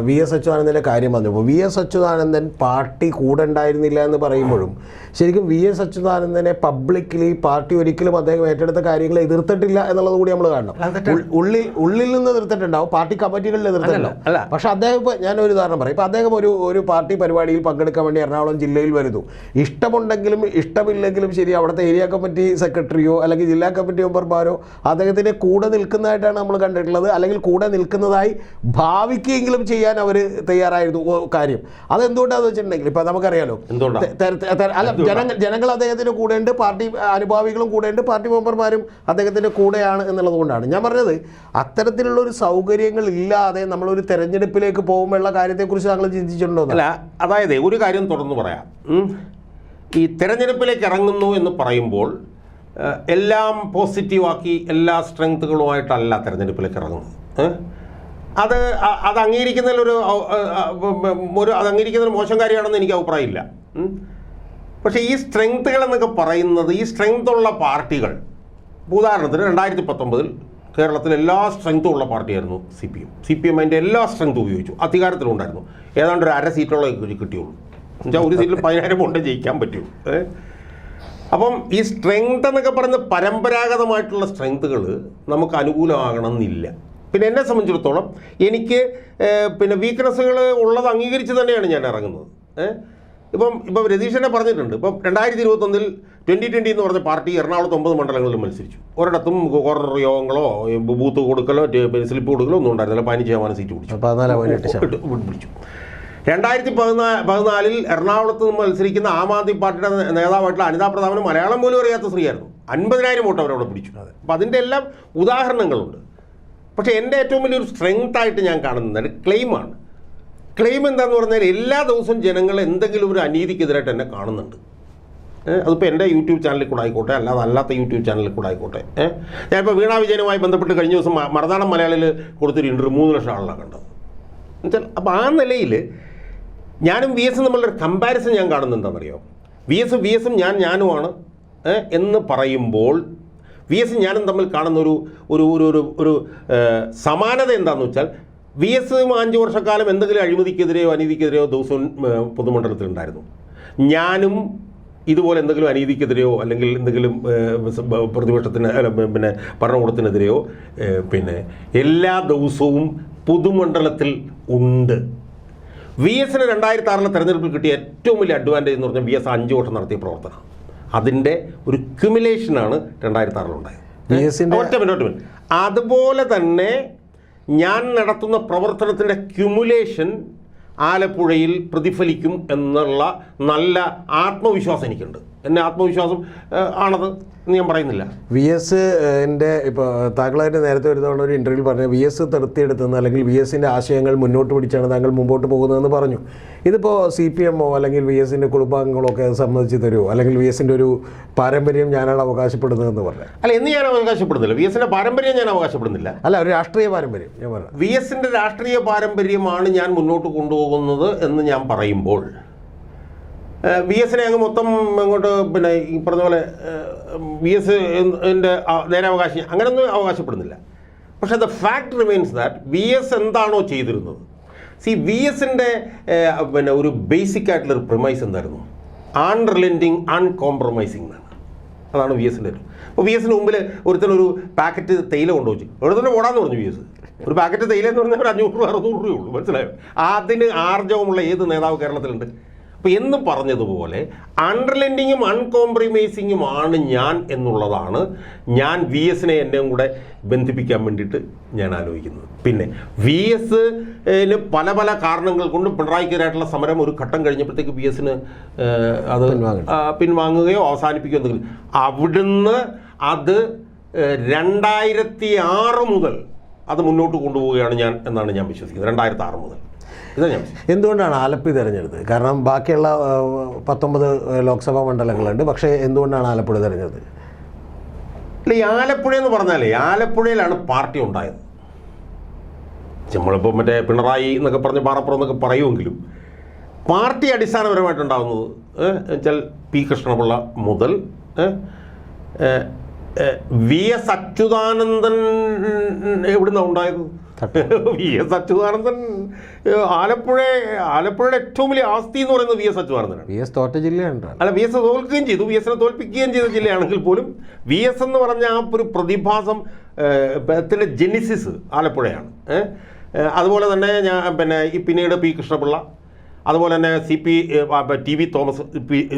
VS അച്യുതാനന്ദൻ്റെ കാര്യം പറഞ്ഞപ്പോൾ VS അച്യുതാനന്ദൻ പാർട്ടി കൂടെ ഉണ്ടായിരുന്നില്ല എന്ന് പറയുമ്പോഴും ശരിക്കും VS അച്യുതാനന്ദനെ പബ്ലിക്കലി പാർട്ടി ഒരിക്കലും അദ്ദേഹം ഏറ്റെടുത്ത കാര്യങ്ങളെ എതിർത്തിട്ടില്ല എന്നുള്ളത് കൂടി നമ്മൾ കാണണം. ഉള്ളിൽ നിന്ന് എതിർത്തിട്ടുണ്ടാവും, പാർട്ടി കമ്മിറ്റികളിൽ എതിർത്തിട്ടുണ്ടാവും. പക്ഷെ അദ്ദേഹം ഇപ്പോൾ ഞാനൊരു ഉദാഹരണം പറയും. ഇപ്പോൾ അദ്ദേഹം ഒരു പാർട്ടി പരിപാടിയിൽ പങ്കെടുക്കാൻ വേണ്ടി എറണാകുളം ജില്ലയിൽ വരുന്നു. ഇഷ്ടമുണ്ടെങ്കിലും ഇഷ്ടമില്ലെങ്കിലും ശരി, അവിടുത്തെ ഏരിയ കമ്മിറ്റി സെക്രട്ടറിയോ അല്ലെങ്കിൽ ജില്ലാ കമ്മിറ്റി മെമ്പർമാരോ അദ്ദേഹത്തിൻ്റെ കൂടെ നിൽക്കുന്നതായിട്ടാണ് നമ്മൾ കണ്ടിട്ടുള്ളത്. അല്ലെങ്കിൽ കൂടെ നിൽക്കുന്നതായി ഭാവിക്കെങ്കിലും ചെയ്യാൻ അവർ തയ്യാറായിരുന്നു. കാര്യം അതെന്തുകൊണ്ടാണെന്ന് വെച്ചിട്ടുണ്ടെങ്കിൽ ഇപ്പോൾ നമുക്കറിയാലോ, ജനങ്ങൾ അദ്ദേഹത്തിൻ്റെ കൂടെയുണ്ട്, പാർട്ടി അനുഭാവികളും കൂടെയുണ്ട്, പാർട്ടി മെമ്പർമാരും അദ്ദേഹത്തിൻ്റെ കൂടെയാണ് എന്നുള്ളത് കൊണ്ടാണ് ഞാൻ പറഞ്ഞത്. അത്തരത്തിലുള്ള ഒരു സൗകര്യങ്ങൾ ഇല്ലാതെ നമ്മളൊരു തെരഞ്ഞെടുപ്പിലേക്ക് പോകുമ്പോഴുള്ള കാര്യത്തെക്കുറിച്ച് താങ്കൾ ചിന്തിച്ചിട്ടുണ്ടോ? അല്ല, അതായത് ഒരു കാര്യം തുറന്നു പറയാം. ഈ തെരഞ്ഞെടുപ്പിലേക്ക് ഇറങ്ങുന്നു എന്ന് പറയുമ്പോൾ എല്ലാം പോസിറ്റീവാക്കി എല്ലാ സ്ട്രെങ്ത്തുകളുമായിട്ടല്ല തെരഞ്ഞെടുപ്പിലേക്ക് ഇറങ്ങുന്നത്. അത് അംഗീകരിക്കുന്നതിലൊരു അത് അംഗീകരിക്കുന്നതിൽ മോശം കാര്യമാണെന്ന് എനിക്ക് അഭിപ്രായമില്ല. പക്ഷേ ഈ സ്ട്രെങ്ത്തുകൾ എന്നൊക്കെ പറയുന്നത്, ഈ സ്ട്രെങ്ത്തുള്ള പാർട്ടികൾ, ഉദാഹരണത്തിന് 2019 കേരളത്തിൽ എല്ലാ സ്ട്രെങ്ത്തും ഉള്ള പാർട്ടിയായിരുന്നു CPM. അതിൻ്റെ എല്ലാ സ്ട്രെങ്ത്തും ഉപയോഗിച്ചു, അധികാരത്തിലുണ്ടായിരുന്നു. ഏതാണ്ട് ഒരു 1/2 സീറ്റുള്ള കിട്ടിയുള്ളൂ. എന്നുവെച്ചാൽ ഒരു സീറ്റിൽ 10,000 കൊണ്ട് ജയിക്കാൻ പറ്റും. അപ്പം ഈ സ്ട്രെങ്ത് എന്നൊക്കെ പറയുന്നത് പരമ്പരാഗതമായിട്ടുള്ള സ്ട്രെങ്ത്തുകൾ നമുക്ക് അനുകൂലമാകണമെന്നില്ല. പിന്നെ എന്നെ സംബന്ധിച്ചിടത്തോളം എനിക്ക് വീക്ക്നെസ്സുകൾ ഉള്ളത് അംഗീകരിച്ച് തന്നെയാണ് ഞാൻ ഇറങ്ങുന്നത്. ഇപ്പം രതീഷനെ പറഞ്ഞിട്ടുണ്ട്. ഇപ്പം 2021 2020 എന്ന് പറഞ്ഞ പാർട്ടി എറണാകുളത്ത് 9 മണ്ഡലങ്ങളിൽ മത്സരിച്ചു. ഒരിടത്തും കോർണർ യോഗങ്ങളോ ബൂത്ത് കൊടുക്കലോ സ്ലിപ്പ് കൊടുക്കലോ ഒന്നും ഉണ്ടായിരുന്നില്ല. 15% സീറ്റ് പിടിച്ചു. 2014 എറണാകുളത്ത് നിന്ന് മത്സരിക്കുന്ന ആം ആദ്മി പാർട്ടിയുടെ നേതാവായിട്ടുള്ള അനിതാ പ്രതാപന് മലയാളം പോലും അറിയാത്ത സ്ത്രീയായിരുന്നു. 50,000 വോട്ട് അവരവിടെ പിടിച്ചു. അപ്പോൾ അതിൻ്റെ എല്ലാം ഉദാഹരണങ്ങളുണ്ട്. പക്ഷേ എൻ്റെ ഏറ്റവും വലിയൊരു സ്ട്രെങ്ത് ആയിട്ട് ഞാൻ കാണുന്നത് ക്ലെയിമാണ്. ക്ലെയിം എന്താണെന്ന് പറഞ്ഞാൽ എല്ലാ ദിവസവും ജനങ്ങൾ എന്തെങ്കിലും ഒരു അനീതിക്കെതിരായിട്ട് എന്നെ കാണുന്നുണ്ട്. അതിപ്പോൾ എൻ്റെ യൂട്യൂബ് ചാനലിൽ കൂടെ ആയിക്കോട്ടെ, അല്ലാത്ത യൂട്യൂബ് ചാനലിൽ കൂടെ ആയിക്കോട്ടെ. ഞാനിപ്പോൾ വീണാ വിജയനുമായി ബന്ധപ്പെട്ട് കഴിഞ്ഞ ദിവസം മറുനാടൻ മലയാളിയിൽ കൊടുത്തൊരു ഇൻ്റർവ്യൂ 3 ലക്ഷം ആളാണ് കണ്ടത്. എന്നുവെച്ചാൽ അപ്പോൾ ആ നിലയിൽ ഞാനും VS തമ്മിലൊരു കമ്പാരിസൺ ഞാൻ കാണുന്നത് എന്താണെന്നറിയോ? VS-ഉം ഞാനുമാണ് എന്ന് പറയുമ്പോൾ VS-ഉം ഞാനും തമ്മിൽ കാണുന്ന ഒരു സമാനത എന്താണെന്ന് വെച്ചാൽ, VS-ഉം 5 വർഷക്കാലം എന്തെങ്കിലും അഴിമതിക്കെതിരെയോ അനീതിക്കെതിരെയോ ദിവസവും പൊതുമണ്ഡലത്തിലുണ്ടായിരുന്നു. ഞാനും ഇതുപോലെ എന്തെങ്കിലും അനീതിക്കെതിരെയോ അല്ലെങ്കിൽ എന്തെങ്കിലും പ്രതിപക്ഷത്തിന് ഭരണകൂടത്തിനെതിരെയോ എല്ലാ ദിവസവും പൊതുമണ്ഡലത്തിൽ ഉണ്ട്. VS-ന് 2006 തെരഞ്ഞെടുപ്പിൽ കിട്ടിയ ഏറ്റവും വലിയ അഡ്വാൻറ്റേജ് എന്ന് പറഞ്ഞാൽ VS 5 വർഷം നടത്തിയ പ്രവർത്തനം, അതിൻ്റെ ഒരു ക്യുമുലേഷനാണ് 2006 ഉണ്ടായത്. ഒറ്റ മിനിറ്റ്. അതുപോലെ തന്നെ ഞാൻ നടത്തുന്ന പ്രവർത്തനത്തിൻ്റെ ക്യുമുലേഷൻ ആലപ്പുഴയിൽ പ്രതിഫലിക്കും എന്നുള്ള നല്ല ആത്മവിശ്വാസം എനിക്കുണ്ട്. എന്നെ ആത്മവിശ്വാസം ആണത് എന്ന് ഞാൻ പറയുന്നില്ല. VSൻ്റെ ഇപ്പോൾ താങ്കളായിട്ട് നേരത്തെ ഒരു തവണ ഒരു ഇൻ്റർവ്യൂവിൽ പറഞ്ഞു VS തെറുത്തിയെടുത്തുനിന്ന് അല്ലെങ്കിൽ VSൻ്റെ ആശയങ്ങൾ മുന്നോട്ട് പിടിച്ചാണ് താങ്കൾ മുമ്പോട്ട് പോകുന്നതെന്ന് പറഞ്ഞു. ഇതിപ്പോൾ CPM അല്ലെങ്കിൽ VSൻ്റെ കുടുംബാംഗങ്ങളോ ഒക്കെ അത് സമ്മതിച്ച് തരുമോ, അല്ലെങ്കിൽ VSൻ്റെ ഒരു പാരമ്പര്യം ഞാനാണ് അവകാശപ്പെടുന്നതെന്ന് പറഞ്ഞു? അല്ല, എന്ന് ഞാൻ അവകാശപ്പെടുന്നില്ല. VSൻ്റെ പാരമ്പര്യം ഞാൻ അവകാശപ്പെടുന്നില്ല. അല്ല, ഒരു രാഷ്ട്രീയ പാരമ്പര്യം ഞാൻ പറഞ്ഞു. VSൻ്റെ രാഷ്ട്രീയ പാരമ്പര്യമാണ് ഞാൻ മുന്നോട്ട് കൊണ്ടുപോകുന്നത് എന്ന് ഞാൻ പറയുമ്പോൾ VSനെ അങ്ങ് മൊത്തം അങ്ങോട്ട് പിന്നെ ഈ പറഞ്ഞ പോലെ VSൻ്റെ നേരാവകാശം അങ്ങനെയൊന്നും അവകാശപ്പെടുന്നില്ല. പക്ഷേ the fact remains that VS എന്താണോ ചെയ്തിരുന്നത്, VSൻ്റെ പിന്നെ ഒരു ബേസിക് ആയിട്ടുള്ളൊരു പ്രിമൈസ് എന്തായിരുന്നു? അൺറിലൻറ്റിങ് അൺകോംപ്രമൈസിങ് എന്നാണ്. അതാണ് VSൻ്റെ ഒരു. അപ്പോൾ VSന് മുമ്പിൽ ഒരുത്തനൊരു പാക്കറ്റ് തേയില കൊണ്ടുവച്ചു, അവിടെ തന്നെ ഓടാന്ന് പറഞ്ഞു VS. ഒരു പാക്കറ്റ് തേയില എന്ന് പറഞ്ഞാൽ ഒരു 500 രൂപ 600 രൂപയുള്ളൂ, മനസ്സിലായോ? അതിന് ആർജവമുള്ള ഏത് നേതാവ് കേരളത്തിലുണ്ട്? അപ്പോൾ എന്ന് പറഞ്ഞതുപോലെ അൺറിലൻറ്റിങ്ങും അൺകോംപ്രമൈസിങ്ങുമാണ് ഞാൻ എന്നുള്ളതാണ് ഞാൻ VSനെ എന്നെയും കൂടെ ബന്ധിപ്പിക്കാൻ വേണ്ടിയിട്ട് ഞാൻ ആലോചിക്കുന്നത്. പിന്നെ VSന് പല പല കാരണങ്ങൾ കൊണ്ട് പിണറായിക്കെതിരായിട്ടുള്ള സമരം ഒരു ഘട്ടം കഴിഞ്ഞപ്പോഴത്തേക്ക് VSന് അത് പിൻവാങ്ങുകയോ അവസാനിപ്പിക്കുകയോ എന്തെങ്കിലും, അവിടുന്ന് അത് 2006 മുതൽ അത് മുന്നോട്ട് കൊണ്ടുപോവുകയാണ് ഞാൻ എന്നാണ് ഞാൻ വിശ്വസിക്കുന്നത്. 2006 മുതൽ. എന്തുകൊണ്ടാണ് ആലപ്പി തിരഞ്ഞെടുത്തത്? കാരണം ബാക്കിയുള്ള 19 ലോക്സഭാ മണ്ഡലങ്ങളുണ്ട്, പക്ഷേ എന്തുകൊണ്ടാണ് ആലപ്പുഴ തിരഞ്ഞെടുത്തത്? അല്ല, ഈ ആലപ്പുഴ എന്ന് പറഞ്ഞാലേ ആലപ്പുഴയിലാണ് പാർട്ടി ഉണ്ടായത്. നമ്മളിപ്പോൾ മറ്റേ പിണറായി എന്നൊക്കെ പറഞ്ഞ് പാറപ്പുറം എന്നൊക്കെ പറയുമെങ്കിലും പാർട്ടി അടിസ്ഥാനപരമായിട്ടുണ്ടാകുന്നത് വെച്ചാൽ P. കൃഷ്ണപിള്ള മുതൽ VS അച്യുതാനന്ദൻ എവിടുന്നാണ് ഉണ്ടായത്? VS അച്യുതാനന്ദൻ ആലപ്പുഴയുടെ ഏറ്റവും വലിയ ആസ്തി എന്ന് പറയുന്നത് VS അച്യുതാനന്ദനാണ്. VS തോറ്റ ജില്ലയാണ്. അല്ല, VS തോൽക്കുകയും ചെയ്തു, VSനെ തോൽപ്പിക്കുകയും ചെയ്ത ജില്ലയാണെങ്കിൽ പോലും VS എന്ന് പറഞ്ഞ ആ ഒരു പ്രതിഭാസം ത്തിൻ്റെ ജെനിസിസ് ആലപ്പുഴയാണ്. അതുപോലെ തന്നെ പിന്നെ പിന്നീട് P. കൃഷ്ണപിള്ള, അതുപോലെ തന്നെ TV തോമസ്,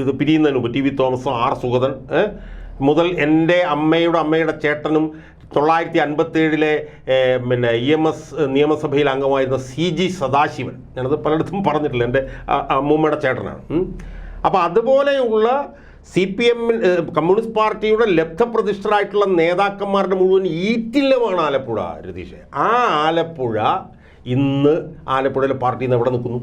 ഇത് പിരിയുന്നതിന് മുമ്പ് TV തോമസ്, R. സുഗതൻ മുതൽ എൻ്റെ അമ്മയുടെ ചേട്ടനും 1957 പിന്നെ EMS നിയമസഭയിൽ അംഗമായിരുന്ന CG സദാശിവൻ, ഞാനത് പലയിടത്തും പറഞ്ഞിട്ടില്ല, എൻ്റെ അമ്മൂമ്മയുടെ ചേട്ടനാണ്. അപ്പോൾ അതുപോലെയുള്ള CPM കമ്മ്യൂണിസ്റ്റ് പാർട്ടിയുടെ ലബ്ധപ്രതിഷ്ഠരായിട്ടുള്ള നേതാക്കന്മാരുടെ മുഴുവൻ ഈറ്റില്ലമാണ് ആലപ്പുഴ, രതീഷ്. ആ ആലപ്പുഴ ഇന്ന് ആലപ്പുഴയിലെ പാർട്ടിയിൽ നിന്ന് എവിടെ നിൽക്കുന്നു?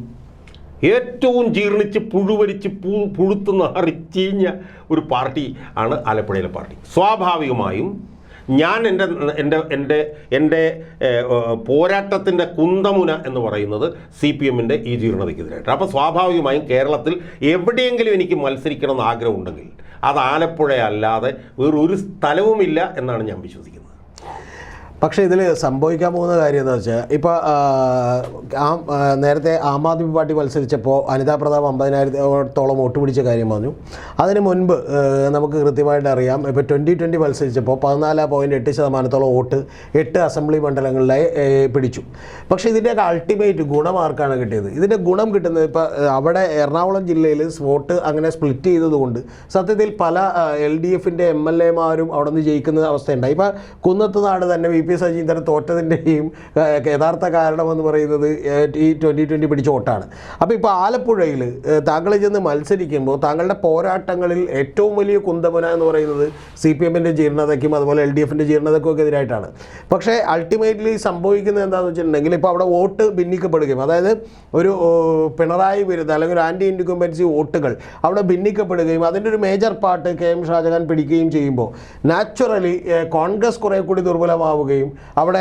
ഏറ്റവും ജീർണിച്ച് പുഴുവരിച്ച് പുഴുത്ത് നാറിച്ചീഞ്ഞ ഒരു പാർട്ടി ആണ് ആലപ്പുഴയിലെ പാർട്ടി. സ്വാഭാവികമായും ഞാൻ എൻ്റെ പോരാട്ടത്തിൻ്റെ കുന്തമുന എന്ന് പറയുന്നത് CPMൻ്റെ ഈ ജീർണതയ്ക്കെതിരായിട്ട്. അപ്പോൾ സ്വാഭാവികമായും കേരളത്തിൽ എവിടെയെങ്കിലും എനിക്ക് മത്സരിക്കണം എന്ന് ആഗ്രഹമുണ്ടെങ്കിൽ അത് ആലപ്പുഴയല്ലാതെ വേറൊരു സ്ഥലവുമില്ല എന്നാണ് ഞാൻ വിശ്വസിക്കുന്നത്. പക്ഷേ ഇതിൽ സംഭവിക്കാൻ പോകുന്ന കാര്യം എന്താ വെച്ചാൽ, ഇപ്പോൾ നേരത്തെ ആം ആദ്മി പാർട്ടി മത്സരിച്ചപ്പോൾ അനിതാ പ്രതാപ് 50,000-ഓളം വോട്ട് പിടിച്ച കാര്യം പറഞ്ഞു. അതിന് മുൻപ് നമുക്ക് കൃത്യമായിട്ട് അറിയാം, ഇപ്പോൾ 2020 മത്സരിച്ചപ്പോൾ 14.8% വോട്ട് 8 അസംബ്ലി മണ്ഡലങ്ങളിലായി പിടിച്ചു. പക്ഷേ ഇതിൻ്റെയൊക്കെ അൾട്ടിമേറ്റ് ഗുണം ആർക്കാണ് കിട്ടിയത്? ഇതിൻ്റെ ഗുണം കിട്ടുന്നത് ഇപ്പോൾ അവിടെ എറണാകുളം ജില്ലയിൽ വോട്ട് അങ്ങനെ സ്പ്ലിറ്റ് ചെയ്തതുകൊണ്ട് സത്യത്തിൽ പല LDFൻ്റെ MLA-മാരും അവിടെ നിന്ന് ജയിക്കുന്ന അവസ്ഥയുണ്ടായി. ഇപ്പോൾ കുന്നത്തുനാട് തന്നെ VP സജീന്ദ്രൻ തോറ്റതിൻ്റെയും യഥാർത്ഥ കാരണമെന്ന് പറയുന്നത് ഈ 2020 പിടിച്ച വോട്ടാണ്. അപ്പോൾ ഇപ്പോൾ ആലപ്പുഴയിൽ താങ്കൾ ചെന്ന് മത്സരിക്കുമ്പോൾ താങ്കളുടെ പോരാട്ടങ്ങളിൽ ഏറ്റവും വലിയ കുന്തമുന എന്ന് പറയുന്നത് CPMൻ്റെ ജീർണതയ്ക്കും അതുപോലെ LDFൻ്റെ ജീർണതയ്ക്കും ഒക്കെ എതിരായിട്ടാണ്. പക്ഷേ അൾട്ടിമേറ്റ്ലി സംഭവിക്കുന്നത് എന്താണെന്ന് വെച്ചിട്ടുണ്ടെങ്കിൽ ഇപ്പോൾ അവിടെ വോട്ട് ഭിന്നിക്കപ്പെടുകയും, അതായത് ഒരു പിണറായി വിരുദ്ധ അല്ലെങ്കിൽ ഒരു ആൻറ്റി ഇൻഡികമ്പൻസി വോട്ടുകൾ അവിടെ ഭിന്നിക്കപ്പെടുകയും അതിൻ്റെ ഒരു മേജർ പാർട്ട് KM ഷാജഹാൻ പിടിക്കുകയും ചെയ്യുമ്പോൾ നാച്ചുറലി കോൺഗ്രസ് കുറേ കൂടി ദുർബലമാവുകയും അവിടെ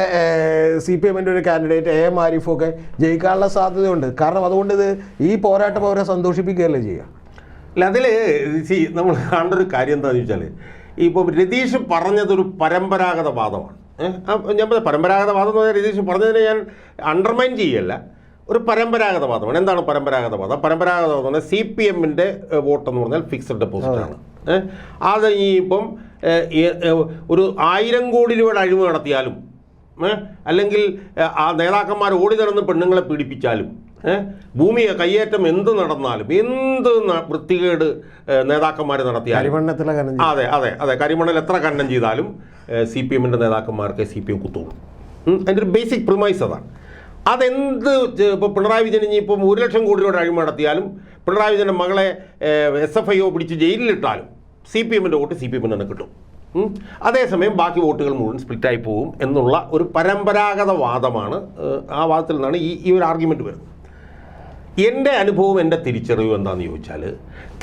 CPMൻ്റെ ഒരു കാൻഡിഡേറ്റ് AM ആരിഫൊക്കെ ജയിക്കാനുള്ള സാധ്യതയുണ്ട്. കാരണം അതുകൊണ്ട് ഇത് ഈ പോരാട്ടം അവരെ സന്തോഷിപ്പിക്കുകയല്ലേ ചെയ്യുക. അല്ല, അതിൽ നമ്മൾ കാണേണ്ട ഒരു കാര്യം എന്താണെന്ന് വെച്ചാൽ, ഇപ്പോൾ രതീഷ് പറഞ്ഞതൊരു പരമ്പരാഗത വാദമാണ്. ഞാൻ പരമ്പരാഗത വാദം എന്ന് പറഞ്ഞാൽ രതീഷ് പറഞ്ഞതിനെ ഞാൻ അണ്ടർമൈൻ ചെയ്യല്ല, ഒരു പരമ്പരാഗത വാദമാണ്. എന്താണ് പരമ്പരാഗത വാദം? പരമ്പരാഗത വാദം എന്ന് പറഞ്ഞാൽ CPMൻ്റെ വോട്ടെന്ന് പറഞ്ഞാൽ ഫിക്സഡ് ഡെപ്പോസിറ്റാണ്. അത് ഇപ്പം ഒരു 1000 കോടി രൂപയുടെ അഴിമതി നടത്തിയാലും, അല്ലെങ്കിൽ ആ നേതാക്കന്മാർ ഓടി നടന്ന് പെണ്ണുങ്ങളെ പീഡിപ്പിച്ചാലും, ഭൂമിയെ കയ്യേറ്റം എന്ത് നടന്നാലും, എന്ത് വൃത്തികേട് നേതാക്കന്മാർ നടത്തിയാലും, അതെ കരിമണ്ണിൽ എത്ര ഖനനം ചെയ്താലും CPMൻ്റെ നേതാക്കന്മാർക്ക് CPM കുത്തുള്ളൂ. അതിൻ്റെ ഒരു ബേസിക് പ്രിമൈസ് അതാണ്. അതെന്ത് ഇപ്പോൾ പിണറായി വിജയൻ ഇപ്പം 1 ലക്ഷം കോടി രൂപയുടെ അഴിമതി നടത്തിയാലും പിണറായി വിജയൻ്റെ മകളെ SFIO പിടിച്ച് ജയിലിലിട്ടാലും CPM-ൻ്റെ വോട്ട് CPM-ന് തന്നെ കിട്ടും. അതേസമയം ബാക്കി വോട്ടുകൾ മുഴുവൻ സ്പ്ലിറ്റായി പോകും എന്നുള്ള ഒരു പരമ്പരാഗത വാദമാണ്. ആ വാദത്തിൽ നിന്നാണ് ഈ ഒരു ആർഗ്യുമെൻറ്റ് വരുന്നത്. എൻ്റെ അനുഭവം, എൻ്റെ തിരിച്ചറിവ് എന്താണെന്ന് ചോദിച്ചാൽ,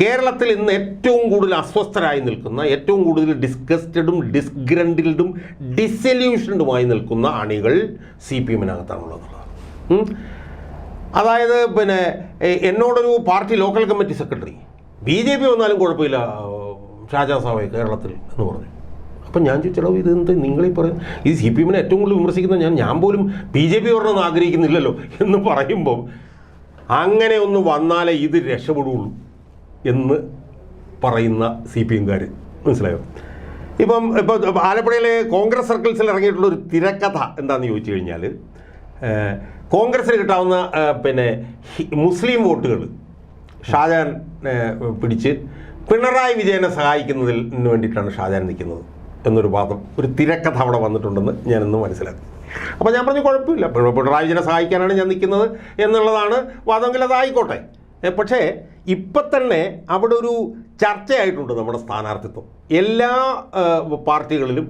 കേരളത്തിൽ ഇന്ന് ഏറ്റവും കൂടുതൽ അസ്വസ്ഥരായി നിൽക്കുന്ന, ഏറ്റവും കൂടുതൽ ഡിസ്ഗസ്റ്റഡും ഡിസ്ഗ്രൻഡിൽഡും ഡിസല്യൂഷൻഡുമായി നിൽക്കുന്ന അണികൾ CPM-നകത്താണുള്ളതെന്നുള്ളതാണ്. അതായത് പിന്നെ എന്നോടൊരു party local committee secretary BJP വന്നാലും കുഴപ്പമില്ല ഷാജഹാൻ സാബേ കേരളത്തിൽ എന്ന് പറഞ്ഞു. അപ്പം ഞാൻ ചോദിച്ചോ, ഇതെന്ത് നിങ്ങളീ പറയും, ഈ CPM-നെ ഏറ്റവും കൂടുതൽ വിമർശിക്കുന്ന ഞാൻ പോലും BJP വരണമെന്ന് ആഗ്രഹിക്കുന്നില്ലല്ലോ എന്ന് പറയുമ്പം അങ്ങനെ ഒന്ന് വന്നാലേ ഇത് രക്ഷപ്പെടുകയുള്ളൂ എന്ന് പറയുന്ന CPM-കാർ, മനസ്സിലായോ? ഇപ്പോൾ ആലപ്പുഴയിലെ കോൺഗ്രസ് സർക്കിൾസിൽ ഇറങ്ങിയിട്ടുള്ള ഒരു തിരക്കഥ എന്താണെന്ന് ചോദിച്ചു കഴിഞ്ഞാൽ, കോൺഗ്രസ്സിന് കിട്ടാവുന്ന പിന്നെ മുസ്ലിം വോട്ടുകൾ ഷാജഹാൻ പിടിച്ച് പിണറായി വിജയനെ സഹായിക്കുന്നതിന് വേണ്ടിയിട്ടാണ് ഷാജഹാൻ നിൽക്കുന്നത് എന്നൊരു വാദം, ഒരു തിരക്കഥ അവിടെ വന്നിട്ടുണ്ടെന്ന് ഞാനിന്ന് മനസ്സിലാക്കി. അപ്പോൾ ഞാൻ പറഞ്ഞു കുഴപ്പമില്ല, പിണറായി വിജയനെ സഹായിക്കാനാണ് ഞാൻ നിൽക്കുന്നത് എന്നുള്ളതാണ് വാദമെങ്കിൽ അതായിക്കോട്ടെ. പക്ഷേ ഇപ്പം തന്നെ അവിടെ ഒരു ചർച്ചയായിട്ടുണ്ട് നമ്മുടെ സ്ഥാനാർത്ഥിത്വം എല്ലാ പാർട്ടികളിലും.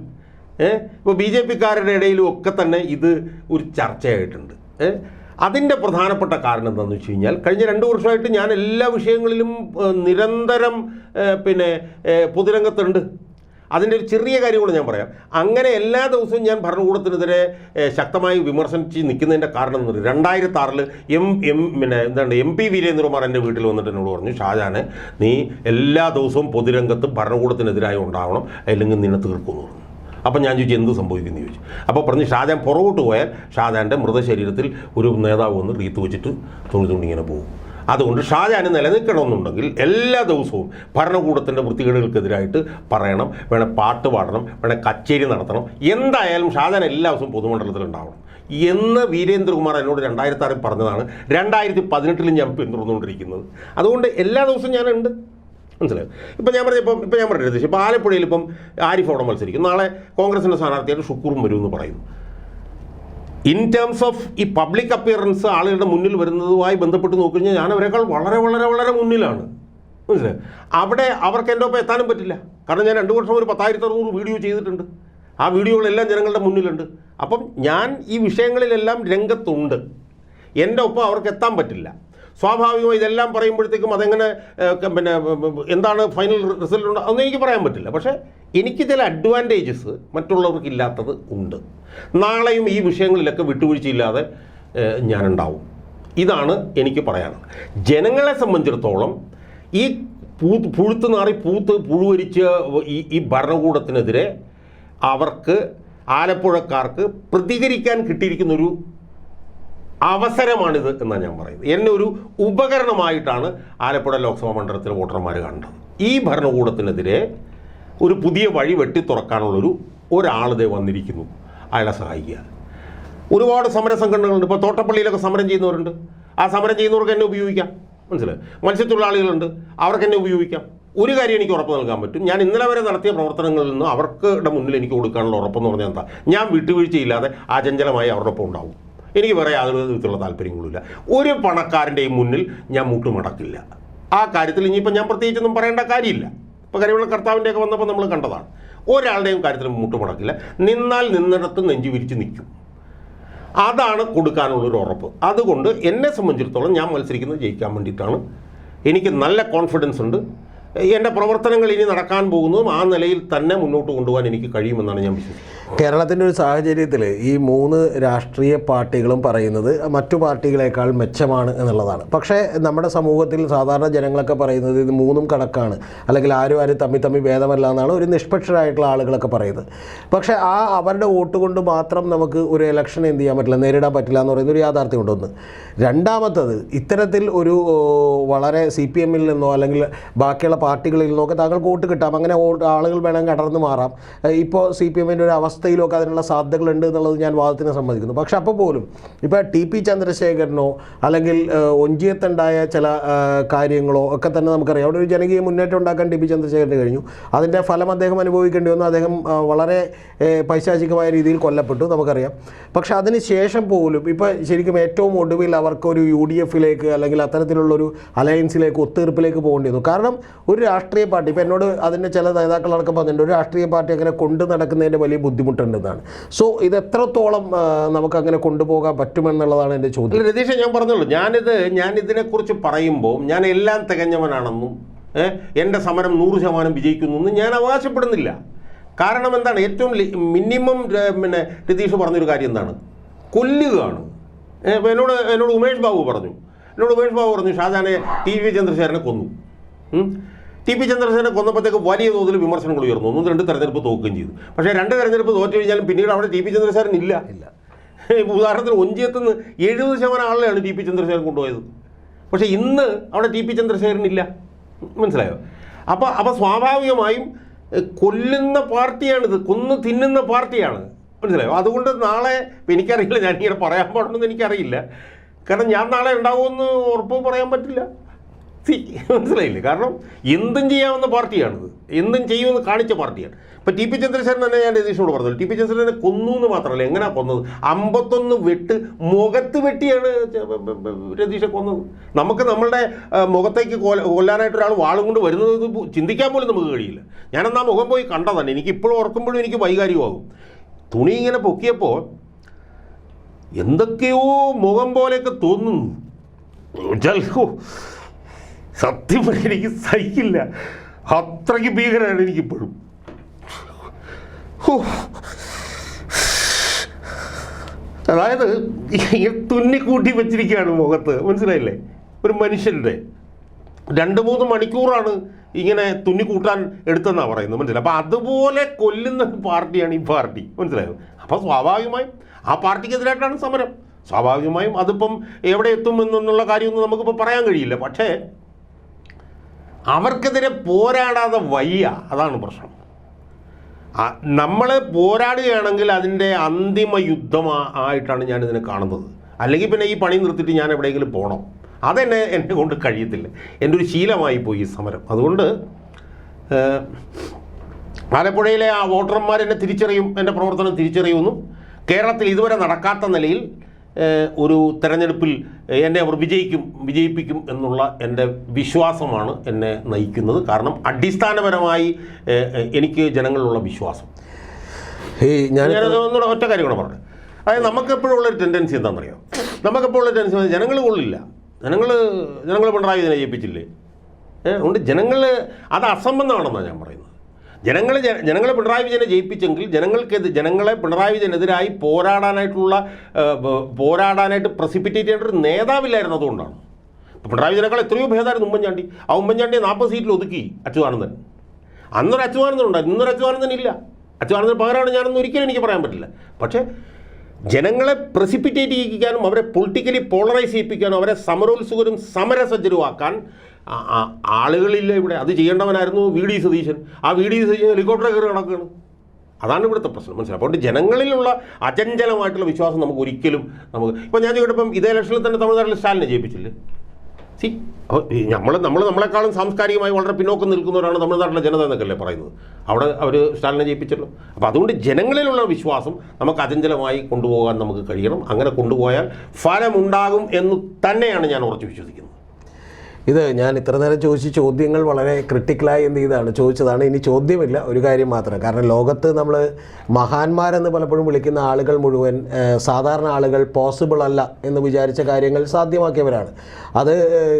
ഇപ്പോൾ BJP-ക്കാരുടെ ഇടയിലും ഒക്കെ തന്നെ ഇത് ഒരു ചർച്ചയായിട്ടുണ്ട്. അതിൻ്റെ പ്രധാനപ്പെട്ട കാരണം എന്താണെന്ന് വെച്ച് കഴിഞ്ഞാൽ, കഴിഞ്ഞ 2 വർഷമായിട്ട് ഞാൻ എല്ലാ വിഷയങ്ങളിലും നിരന്തരം പിന്നെ പൊതുരംഗത്തുണ്ട്. അതിൻ്റെ ഒരു ചെറിയ കാര്യം കൂടെ ഞാൻ പറയാം. അങ്ങനെ എല്ലാ ദിവസവും ഞാൻ ഭരണകൂടത്തിനെതിരെ ശക്തമായി വിമർശിച്ച് നിൽക്കുന്നതിൻ്റെ കാരണം എന്ന് പറയുന്നത്, 2006 MP വീരേന്ദ്രകുമാർ എൻ്റെ വീട്ടിൽ വന്നിട്ട് എന്നോട് പറഞ്ഞു, ഷാജഹാനെ നീ എല്ലാ ദിവസവും പൊതുരംഗത്ത് ഭരണകൂടത്തിനെതിരായി ഉണ്ടാവണം, അല്ലെങ്കിൽ നിന്നെ തീർക്കുമെന്ന് പറഞ്ഞു. അപ്പം ഞാൻ ചോദിച്ചു എന്ത് സംഭവിക്കുമെന്ന് ചോദിച്ചു. അപ്പോൾ പറഞ്ഞു ഷാജഹാൻ പുറകോട്ട് പോയാൽ ഷാജഹാൻ്റെ മൃതശരീരത്തിൽ ഒരു നേതാവ് വന്ന് റീത്ത് വെച്ചിട്ട് തൊഴുതുകൊണ്ടിങ്ങനെ പോകും. അതുകൊണ്ട് ഷാജഹാന് നിലനിൽക്കണമെന്നുണ്ടെങ്കിൽ എല്ലാ ദിവസവും ഭരണകൂടത്തിൻ്റെ വൃത്തികേടുകൾക്കെതിരായിട്ട് പറയണം, വേണേൽ പാട്ട് പാടണം, വേണേൽ കച്ചേരി നടത്തണം, എന്തായാലും ഷാജഹാൻ എല്ലാ ദിവസവും പൊതുമണ്ഡലത്തിലുണ്ടാവണം എന്ന് വീരേന്ദ്രകുമാർ എന്നോട് 2006 പറഞ്ഞതാണ്. 2018 ഞാൻ പിന്തുടർന്നുകൊണ്ടിരിക്കുന്നത്. അതുകൊണ്ട് എല്ലാ ദിവസവും ഞാനുണ്ട്, മനസ്സിലായോ? ഇപ്പം ഞാൻ പറഞ്ഞത് ഇപ്പോൾ ആലപ്പുഴയിൽ ഇപ്പം ആരിഫ് അവിടെ മത്സരിക്കും, നാളെ കോൺഗ്രസിൻ്റെ സ്ഥാനാർത്ഥിയായിട്ട് ഷുക്കൂറും വരുമെന്ന് പറയുന്നു. ഇൻ ടേംസ് ഓഫ് ഈ പബ്ലിക് അപ്പിയറൻസ് ആളുകളുടെ മുന്നിൽ വരുന്നതുമായി ബന്ധപ്പെട്ട് നോക്കിക്കഴിഞ്ഞാൽ ഞാൻ അവരെക്കാൾ വളരെ വളരെ വളരെ മുന്നിലാണ്, മനസ്സിലായോ? അവിടെ അവർക്ക് എൻ്റെ ഒപ്പം എത്താനും പറ്റില്ല. കാരണം ഞാൻ 2 വർഷം ഒരു 10,600 വീഡിയോ ചെയ്തിട്ടുണ്ട്. ആ വീഡിയോകളെല്ലാം ജനങ്ങളുടെ മുന്നിലുണ്ട്. അപ്പം ഞാൻ ഈ വിഷയങ്ങളിലെല്ലാം രംഗത്തുണ്ട്. എൻ്റെ ഒപ്പം അവർക്ക് എത്താൻ പറ്റില്ല. സ്വാഭാവികമായി ഇതെല്ലാം പറയുമ്പോഴത്തേക്കും അതെങ്ങനെ പിന്നെ എന്താണ് ഫൈനൽ റിസൾട്ട് ഉണ്ട് അതൊന്നും എനിക്ക് പറയാൻ പറ്റില്ല. പക്ഷേ എനിക്ക് ചില അഡ്വാൻറ്റേജസ് മറ്റുള്ളവർക്കില്ലാത്തത് ഉണ്ട്. നാളെയും ഈ വിഷയങ്ങളിലൊക്കെ വിട്ടുവീഴ്ചയില്ലാതെ ഞാനുണ്ടാവും. ഇതാണ് എനിക്ക് പറയാനുള്ളത്. ജനങ്ങളെ സംബന്ധിച്ചിടത്തോളം ഈ പുഴുത്ത് നാറി പുഴുവരിച്ച ഈ ഭരണകൂടത്തിനെതിരെ അവർക്ക്, ആലപ്പുഴക്കാർക്ക് പ്രതികരിക്കാൻ കിട്ടിയിരിക്കുന്നൊരു അവസരമാണിത് എന്നാണ് ഞാൻ പറയുന്നത്. എന്നെ ഒരു ഉപകരണമായിട്ടാണ് ആലപ്പുഴ ലോക്സഭാ മണ്ഡലത്തിലെ വോട്ടർമാർ കണ്ടത്. ഈ ഭരണകൂടത്തിനെതിരെ ഒരു പുതിയ വഴി വെട്ടിത്തുറക്കാനുള്ളൊരു ഒരാളിതേ വന്നിരിക്കുന്നു, അയാളെ സഹായിക്കുക. ഒരുപാട് സമര സംഘടനകളുണ്ട്. ഇപ്പോൾ തോട്ടപ്പള്ളിയിലൊക്കെ സമരം ചെയ്യുന്നവരുണ്ട്. ആ സമരം ചെയ്യുന്നവർക്ക് എന്നെ ഉപയോഗിക്കാം, മനസ്സിലായി? മത്സ്യത്തൊഴിലാളികളുണ്ട്, അവർക്ക് എന്നെ ഉപയോഗിക്കാം. ഒരു കാര്യം എനിക്ക് ഉറപ്പ് നൽകാൻ പറ്റും, ഞാൻ ഇന്നലെ വരെ നടത്തിയ പ്രവർത്തനങ്ങളിൽ നിന്ന് അവർക്ക് മുന്നിൽ എനിക്ക് കൊടുക്കാനുള്ള ഉറപ്പെന്ന് പറഞ്ഞാൽ എന്താ, ഞാൻ വിട്ടുവീഴ്ചയില്ലാതെ അചഞ്ചലമായി അവരുടെ ഒപ്പം ഉണ്ടാവും. എനിക്ക് വേറെ യാതൊരു വിധത്തിലുള്ള താല്പര്യങ്ങളുമില്ല. ഒരു പണക്കാരൻ്റെയും മുന്നിൽ ഞാൻ മുട്ടുമടക്കില്ല. ആ കാര്യത്തിൽ ഇനിയിപ്പോൾ ഞാൻ പ്രത്യേകിച്ചൊന്നും പറയേണ്ട കാര്യമില്ല. ഇപ്പോൾ കരിവുള്ള കർത്താവിൻ്റെയൊക്കെ വന്നപ്പോൾ നമ്മൾ കണ്ടതാണ്. ഒരാളുടെയും കാര്യത്തിൽ മുട്ടുമടക്കില്ല. നിന്നാൽ നിന്നിടത്ത് നെഞ്ചു വിരിച്ച് നിൽക്കും. അതാണ് കൊടുക്കാനുള്ളൊരു ഉറപ്പ്. അതുകൊണ്ട് എന്നെ സംബന്ധിച്ചിടത്തോളം ഞാൻ മത്സരിക്കുന്നത് ജയിക്കാൻ വേണ്ടിയിട്ടാണ്. എനിക്ക് നല്ല കോൺഫിഡൻസ് ഉണ്ട്. എൻ്റെ പ്രവർത്തനങ്ങൾ ഇനി നടക്കാൻ പോകുന്നതും ആ നിലയിൽ തന്നെ മുന്നോട്ട് കൊണ്ടുപോകാൻ എനിക്ക് കഴിയുമെന്നാണ് ഞാൻ വിശ്വസിക്കുന്നത്. കേരളത്തിൻ്റെ ഒരു സാഹചര്യത്തിൽ ഈ 3 രാഷ്ട്രീയ പാർട്ടികളും പറയുന്നത് മറ്റു പാർട്ടികളെക്കാൾ മെച്ചമാണ് എന്നുള്ളതാണ്. പക്ഷേ നമ്മുടെ സമൂഹത്തിൽ സാധാരണ ജനങ്ങളൊക്കെ പറയുന്നത് ഇത് 3ഉം കണക്കാണ്, അല്ലെങ്കിൽ ആരും തമ്മി ഭേദമല്ല എന്നാണ് ഒരു നിഷ്പക്ഷരായിട്ടുള്ള ആളുകളൊക്കെ പറയുന്നത്. പക്ഷേ അവരുടെ വോട്ട് കൊണ്ട് മാത്രം നമുക്ക് ഒരു ഇലക്ഷൻ എന്ത് ചെയ്യാൻ പറ്റില്ല, നേരിടാൻ പറ്റില്ല എന്ന് പറയുന്ന ഒരു യാഥാർത്ഥ്യം ഉണ്ടൊന്ന്. രണ്ടാമത്തത്, ഇത്തരത്തിൽ ഒരു വളരെ CPM-ൽ നിന്നോ അല്ലെങ്കിൽ ബാക്കിയുള്ള പാർട്ടികളിൽ നിന്നൊക്കെ താങ്കൾക്ക് വോട്ട് കിട്ടാം, അങ്ങനെ ആളുകൾ വേണമെങ്കിൽ കടന്നു മാറാം. ഇപ്പോൾ CPM-ൻ്റെ ഒരു അവസ്ഥയിലൊക്കെ അതിനുള്ള സാധ്യതകളുണ്ട് എന്നുള്ളത് ഞാൻ വാദത്തിന് സമ്മതിക്കുന്നു. പക്ഷെ അപ്പോൾ പോലും ഇപ്പോൾ TP ചന്ദ്രശേഖരനോ അല്ലെങ്കിൽ ഒഞ്ചിയത്തുണ്ടായ ചില കാര്യങ്ങളോ ഒക്കെ തന്നെ നമുക്കറിയാം. അവിടെ ഒരു ജനകീയ മുന്നേറ്റം ഉണ്ടാക്കാൻ TP ചന്ദ്രശേഖരന് കഴിഞ്ഞു. അതിൻ്റെ ഫലം അദ്ദേഹം അനുഭവിക്കേണ്ടി വന്നു. അദ്ദേഹം വളരെ പൈശാചികമായ രീതിയിൽ കൊല്ലപ്പെട്ടു, നമുക്കറിയാം. പക്ഷെ അതിന് ശേഷം പോലും ഇപ്പോൾ ശരിക്കും ഏറ്റവും ഒടുവിൽ അവർക്കൊരു UDF-ലേക്ക് അല്ലെങ്കിൽ അത്തരത്തിലുള്ളൊരു അലയൻസിലേക്ക്, ഒത്തീർപ്പിലേക്ക് പോകേണ്ടി വന്നു. കാരണം ഒരു രാഷ്ട്രീയ പാർട്ടി, ഇപ്പോൾ എന്നോട് അതിൻ്റെ ചില നേതാക്കളടക്കം പറഞ്ഞിട്ടുണ്ട്, ഒരു രാഷ്ട്രീയ പാർട്ടി അങ്ങനെ കൊണ്ടു നടക്കുന്നതിൻ്റെ വലിയ ബുദ്ധിമുട്ടുണ്ടെന്നാണ്. സോ ഇത് എത്രത്തോളം നമുക്കങ്ങനെ കൊണ്ടുപോകാൻ പറ്റുമെന്നുള്ളതാണ് എൻ്റെ ചോദ്യം. രതീഷ്, ഞാൻ പറഞ്ഞുള്ളൂ, ഞാനിതിനെക്കുറിച്ച് പറയുമ്പോൾ ഞാൻ എല്ലാം തികഞ്ഞവനാണെന്നും എൻ്റെ സമരം 100% വിജയിക്കുന്നു ഞാൻ അവകാശപ്പെടുന്നില്ല. കാരണം എന്താണ്, ഏറ്റവും മിനിമം പിന്നെ രതീഷ് പറഞ്ഞൊരു കാര്യം എന്താണ്, കൊല്ലുകയാണ്. ഇപ്പോൾ എന്നോട് ഉമേഷ് ബാബു പറഞ്ഞു ഷാജഹാനെ TP ചന്ദ്രശേഖരനെ കൊന്നു. TP ചന്ദ്രശേഖരനെ കൊന്നപ്പോഴത്തേക്ക് വലിയ തോതിൽ വിമർശനങ്ങൾ ഉയർന്നു. 1-2 തെരഞ്ഞെടുപ്പ് തോക്കുകയും ചെയ്തു. പക്ഷേ 2 തെരഞ്ഞെടുപ്പ് തോറ്റു കഴിഞ്ഞാലും പിന്നീട് അവിടെ TP ചന്ദ്രശേഖരൻ ഇല്ല. ഉദാഹരണത്തിന് ഒഞ്ചിയത്തുനിന്ന് 70% ആളുകളാണ് TP ചന്ദ്രശേഖരൻ കൊണ്ടുപോയത്. പക്ഷേ ഇന്ന് അവിടെ TP ചന്ദ്രശേഖരൻ ഇല്ല. മനസ്സിലായോ? അപ്പോൾ സ്വാഭാവികമായും കൊല്ലുന്ന പാർട്ടിയാണിത്, കൊന്നു തിന്നുന്ന പാർട്ടിയാണ്. മനസ്സിലായോ? അതുകൊണ്ട് നാളെ എനിക്കറിയില്ല, ഞാനിങ്ങനെ പറയാൻ പാടുണ്ടെന്ന് എനിക്കറിയില്ല. കാരണം ഞാൻ നാളെ ഉണ്ടാവുമെന്ന് ഉറപ്പ് പറയാൻ പറ്റില്ല. മനസ്സിലായില്ലേ? കാരണം എന്തും ചെയ്യാവുന്ന പാർട്ടിയാണിത്, എന്തും ചെയ്യുമെന്ന് കാണിച്ച പാർട്ടിയാണ്. ഇപ്പോൾ TP ചന്ദ്രശേഖരൻ തന്നെ ഞാൻ രതീഷിനോട് പറഞ്ഞത്, TP ചന്ദ്രശേഖരനെ കൊന്നു എന്ന് മാത്രമല്ല, എങ്ങനെയാണ് കൊന്നത്, 51 വെട്ട് മുഖത്ത് വെട്ടിയാണ് രതീഷെ കൊന്നത്. നമുക്ക് നമ്മളുടെ മുഖത്തേക്ക് കൊല്ലാനായിട്ട് ഒരാൾ വാളും കൊണ്ട് വരുന്നത് ചിന്തിക്കാൻ പോലും നമുക്ക് കഴിയില്ല. ഞാനെന്നാ മുഖം പോയി കണ്ടതാണ്. എനിക്ക് ഇപ്പോഴും ഓർക്കുമ്പോഴും എനിക്ക് വൈകാരികമാകും. തുണി ഇങ്ങനെ പൊക്കിയപ്പോൾ എന്തൊക്കെയോ മുഖം പോലെയൊക്കെ തോന്നുന്നു. സത്യം പറഞ്ഞാൽ എനിക്ക് സഹിക്കില്ല, അത്രയ്ക്ക് ഭീകരമാണ് എനിക്കിപ്പോഴും. അതായത് ഇങ്ങനെ തുന്നിക്കൂട്ടി വെച്ചിരിക്കുകയാണ് മുഖത്ത്, മനസ്സിലായില്ലേ? ഒരു മനുഷ്യൻ്റെ 2-3 മണിക്കൂറാണ് ഇങ്ങനെ തുന്നിക്കൂട്ടാൻ എടുത്തെന്നാണ് പറയുന്നത്, മനസ്സിലായി? അപ്പോൾ അതുപോലെ കൊല്ലുന്ന പാർട്ടിയാണ് ഈ പാർട്ടി, മനസ്സിലായോ? അപ്പോൾ സ്വാഭാവികമായും ആ പാർട്ടിക്കെതിരായിട്ടാണ് സമരം. സ്വാഭാവികമായും അതിപ്പം എവിടെ എത്തുമെന്നുള്ള കാര്യമൊന്നും നമുക്കിപ്പോൾ പറയാൻ കഴിയില്ല. പക്ഷേ അവർക്കെതിരെ പോരാടാതെ വയ്യ, അതാണ് പ്രശ്നം. നമ്മൾ പോരാടുകയാണെങ്കിൽ അതിൻ്റെ അന്തിമ യുദ്ധമായിട്ടാണ് ഞാനിതിനെ കാണുന്നത്. അല്ലെങ്കിൽ പിന്നെ ഈ പണി നിർത്തിയിട്ട് ഞാൻ എവിടെയെങ്കിലും പോകണം, എന്നെ കൊണ്ട് കഴിയത്തില്ല. എൻ്റെ ഒരു ശീലമായി പോയി ഈ സമരം. അതുകൊണ്ട് ആലപ്പുഴയിലെ ആ വോട്ടർമാർ എന്നെ തിരിച്ചറിയും, എൻ്റെ പ്രവർത്തനം തിരിച്ചറിയുമെന്നും കേരളത്തിൽ ഇതുവരെ നടക്കാത്ത നിലയിൽ ഒരു തെരഞ്ഞെടുപ്പിൽ എന്നെ അവർ വിജയിപ്പിക്കും എന്നുള്ള എൻ്റെ വിശ്വാസമാണ് എന്നെ നയിക്കുന്നത്. കാരണം അടിസ്ഥാനപരമായി എനിക്ക് ജനങ്ങളിലുള്ള വിശ്വാസം. ഞാനത് ഒറ്റ കാര്യം കൂടെ പറഞ്ഞു. അതായത് നമുക്കെപ്പോഴുള്ളൊരു ടെൻഡൻസി എന്താണെന്നറിയാം, നമുക്കെപ്പോഴുള്ള ടെൻഡൻസി ജനങ്ങൾ കൊള്ളില്ല, ജനങ്ങൾ പിണറായി വിജയനെ ജയിപ്പിച്ചില്ലേ. അതുകൊണ്ട് ജനങ്ങൾ അത് അസംബന്ധമാണെന്നാണ് ഞാൻ പറയുന്നത്. ജനങ്ങളെ പിണറായി വിജയനെ ജയിപ്പിച്ചെങ്കിൽ ജനങ്ങളെ പിണറായി വിജയനെതിരായി പോരാടാനായിട്ട് പ്രസിപ്പിറ്റേറ്റ് ചെയ്യേണ്ട ഒരു നേതാവില്ലായിരുന്നു. അതുകൊണ്ടാണ് ഇപ്പോൾ പിണറായി വിജയനേക്കാൾ എത്രയോ ഭേദമായിരുന്നു ഉമ്മൻചാണ്ടി. ആ ഉമ്മൻചാണ്ടിയെ 40 സീറ്റിൽ ഒതുക്കി അച്യുതാനന്ദൻ. അന്നൊരു അച്യുതാനന്ദൻ ഉണ്ടായിരുന്നു, ഇന്നൊരു അച്യുതാനന്ദൻ ഇല്ല. അച്യുതാനന്ദൻ പകരമാണ് ഞാനൊന്നും ഒരിക്കലും എനിക്ക് പറയാൻ പറ്റില്ല. പക്ഷേ ജനങ്ങളെ പ്രസിപ്പിറ്റേറ്റ് ചെയ്യിക്കാനും അവരെ പൊളിറ്റിക്കലി പോളറൈസ് ചെയ്യിപ്പിക്കാനും അവരെ സമരോത്സുകരും സമരസജ്ജരുമാക്കാൻ ആളുകളില്ല ഇവിടെ. അത് ചെയ്യേണ്ടവനായിരുന്നു VD സതീശൻ. ആ VD സതീശൻ ഹെലികോപ്റ്റർ കയറി നടക്കുകയാണ്. അതാണ് ഇവിടുത്തെ പ്രശ്നം, മനസ്സിലാവും. അതുകൊണ്ട് ജനങ്ങളിലുള്ള അചഞ്ചലമായിട്ടുള്ള വിശ്വാസം നമുക്ക് ഒരിക്കലും ഇപ്പോൾ ഞാൻ ചോദിക്കട്ടെ, ഇതേ ഇലക്ഷനിൽ തന്നെ തമിഴ്നാട്ടിൽ സ്റ്റാലിനെ ജയിപ്പിച്ചില്ലേ? നമ്മളെക്കാളും സാംസ്കാരികമായി വളരെ പിന്നോക്കം നിൽക്കുന്നവരാണ് തമിഴ്നാട്ടിലെ ജനത എന്നൊക്കെയല്ലേ പറയുന്നത്. അവിടെ അവർ സ്റ്റാലിനെ ജയിപ്പിച്ചല്ലോ. അപ്പോൾ അതുകൊണ്ട് ജനങ്ങളിലുള്ള വിശ്വാസം നമുക്ക് അചഞ്ചലമായി കൊണ്ടുപോകാൻ നമുക്ക് കഴിയണം. അങ്ങനെ കൊണ്ടുപോയാൽ ഫലമുണ്ടാകും എന്ന് തന്നെയാണ് ഞാൻ ഉറച്ചു വിശ്വസിക്കുന്നത്. ഇത് ഞാൻ ഇത്ര നേരം ചോദിച്ച ചോദ്യങ്ങൾ വളരെ ക്രിട്ടിക്കലായി ചോദിച്ചതാണ്. ഇനി ചോദ്യമില്ല, ഒരു കാര്യം മാത്രം. കാരണം ലോകത്ത് നമ്മൾ മഹാന്മാരെന്ന് പലപ്പോഴും വിളിക്കുന്ന ആളുകൾ മുഴുവൻ സാധാരണ ആളുകൾ പോസിബിൾ അല്ല എന്ന് വിചാരിച്ച കാര്യങ്ങൾ സാധ്യമാക്കിയവരാണ്. അത്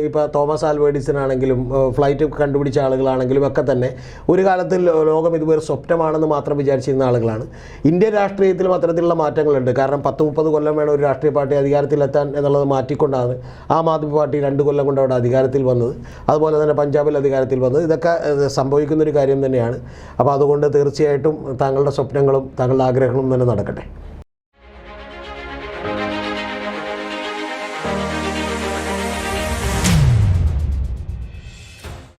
ഇപ്പോൾ തോമസ് ആൽവ എഡിസൺ ആണെങ്കിലും ഫ്ലൈറ്റ് കണ്ടുപിടിച്ച ആളുകളാണെങ്കിലും ഒക്കെ തന്നെ ഒരു കാലത്ത് ലോകം ഇതുവരെ സ്വപ്നമാണെന്ന് മാത്രം വിചാരിച്ചിരുന്ന ആളുകളാണ്. ഇന്ത്യൻ രാഷ്ട്രീയത്തിലും അത്തരത്തിലുള്ള മാറ്റങ്ങളുണ്ട്. കാരണം 10-30 കൊല്ലം വേണം ഒരു രാഷ്ട്രീയ പാർട്ടി അധികാരത്തിലെത്താൻ എന്നുള്ളത് മാറ്റിക്കൊണ്ടാണ് ആം ആദ്മി പാർട്ടി 2 കൊല്ലം കൊണ്ട് അവിടെ അധികാരത്തിൽ വന്നത്. അതുപോലെ തന്നെ പഞ്ചാബിൽ അധികാരത്തിൽ വന്നത്. ഇതൊക്കെ സംഭവിക്കുന്നൊരു കാര്യം തന്നെയാണ്. അപ്പോൾ അതുകൊണ്ട് തീർച്ചയായിട്ടും താങ്കളുടെ സ്വപ്നങ്ങളും താങ്കളുടെ ആഗ്രഹങ്ങളും തന്നെ നടക്കട്ടെ.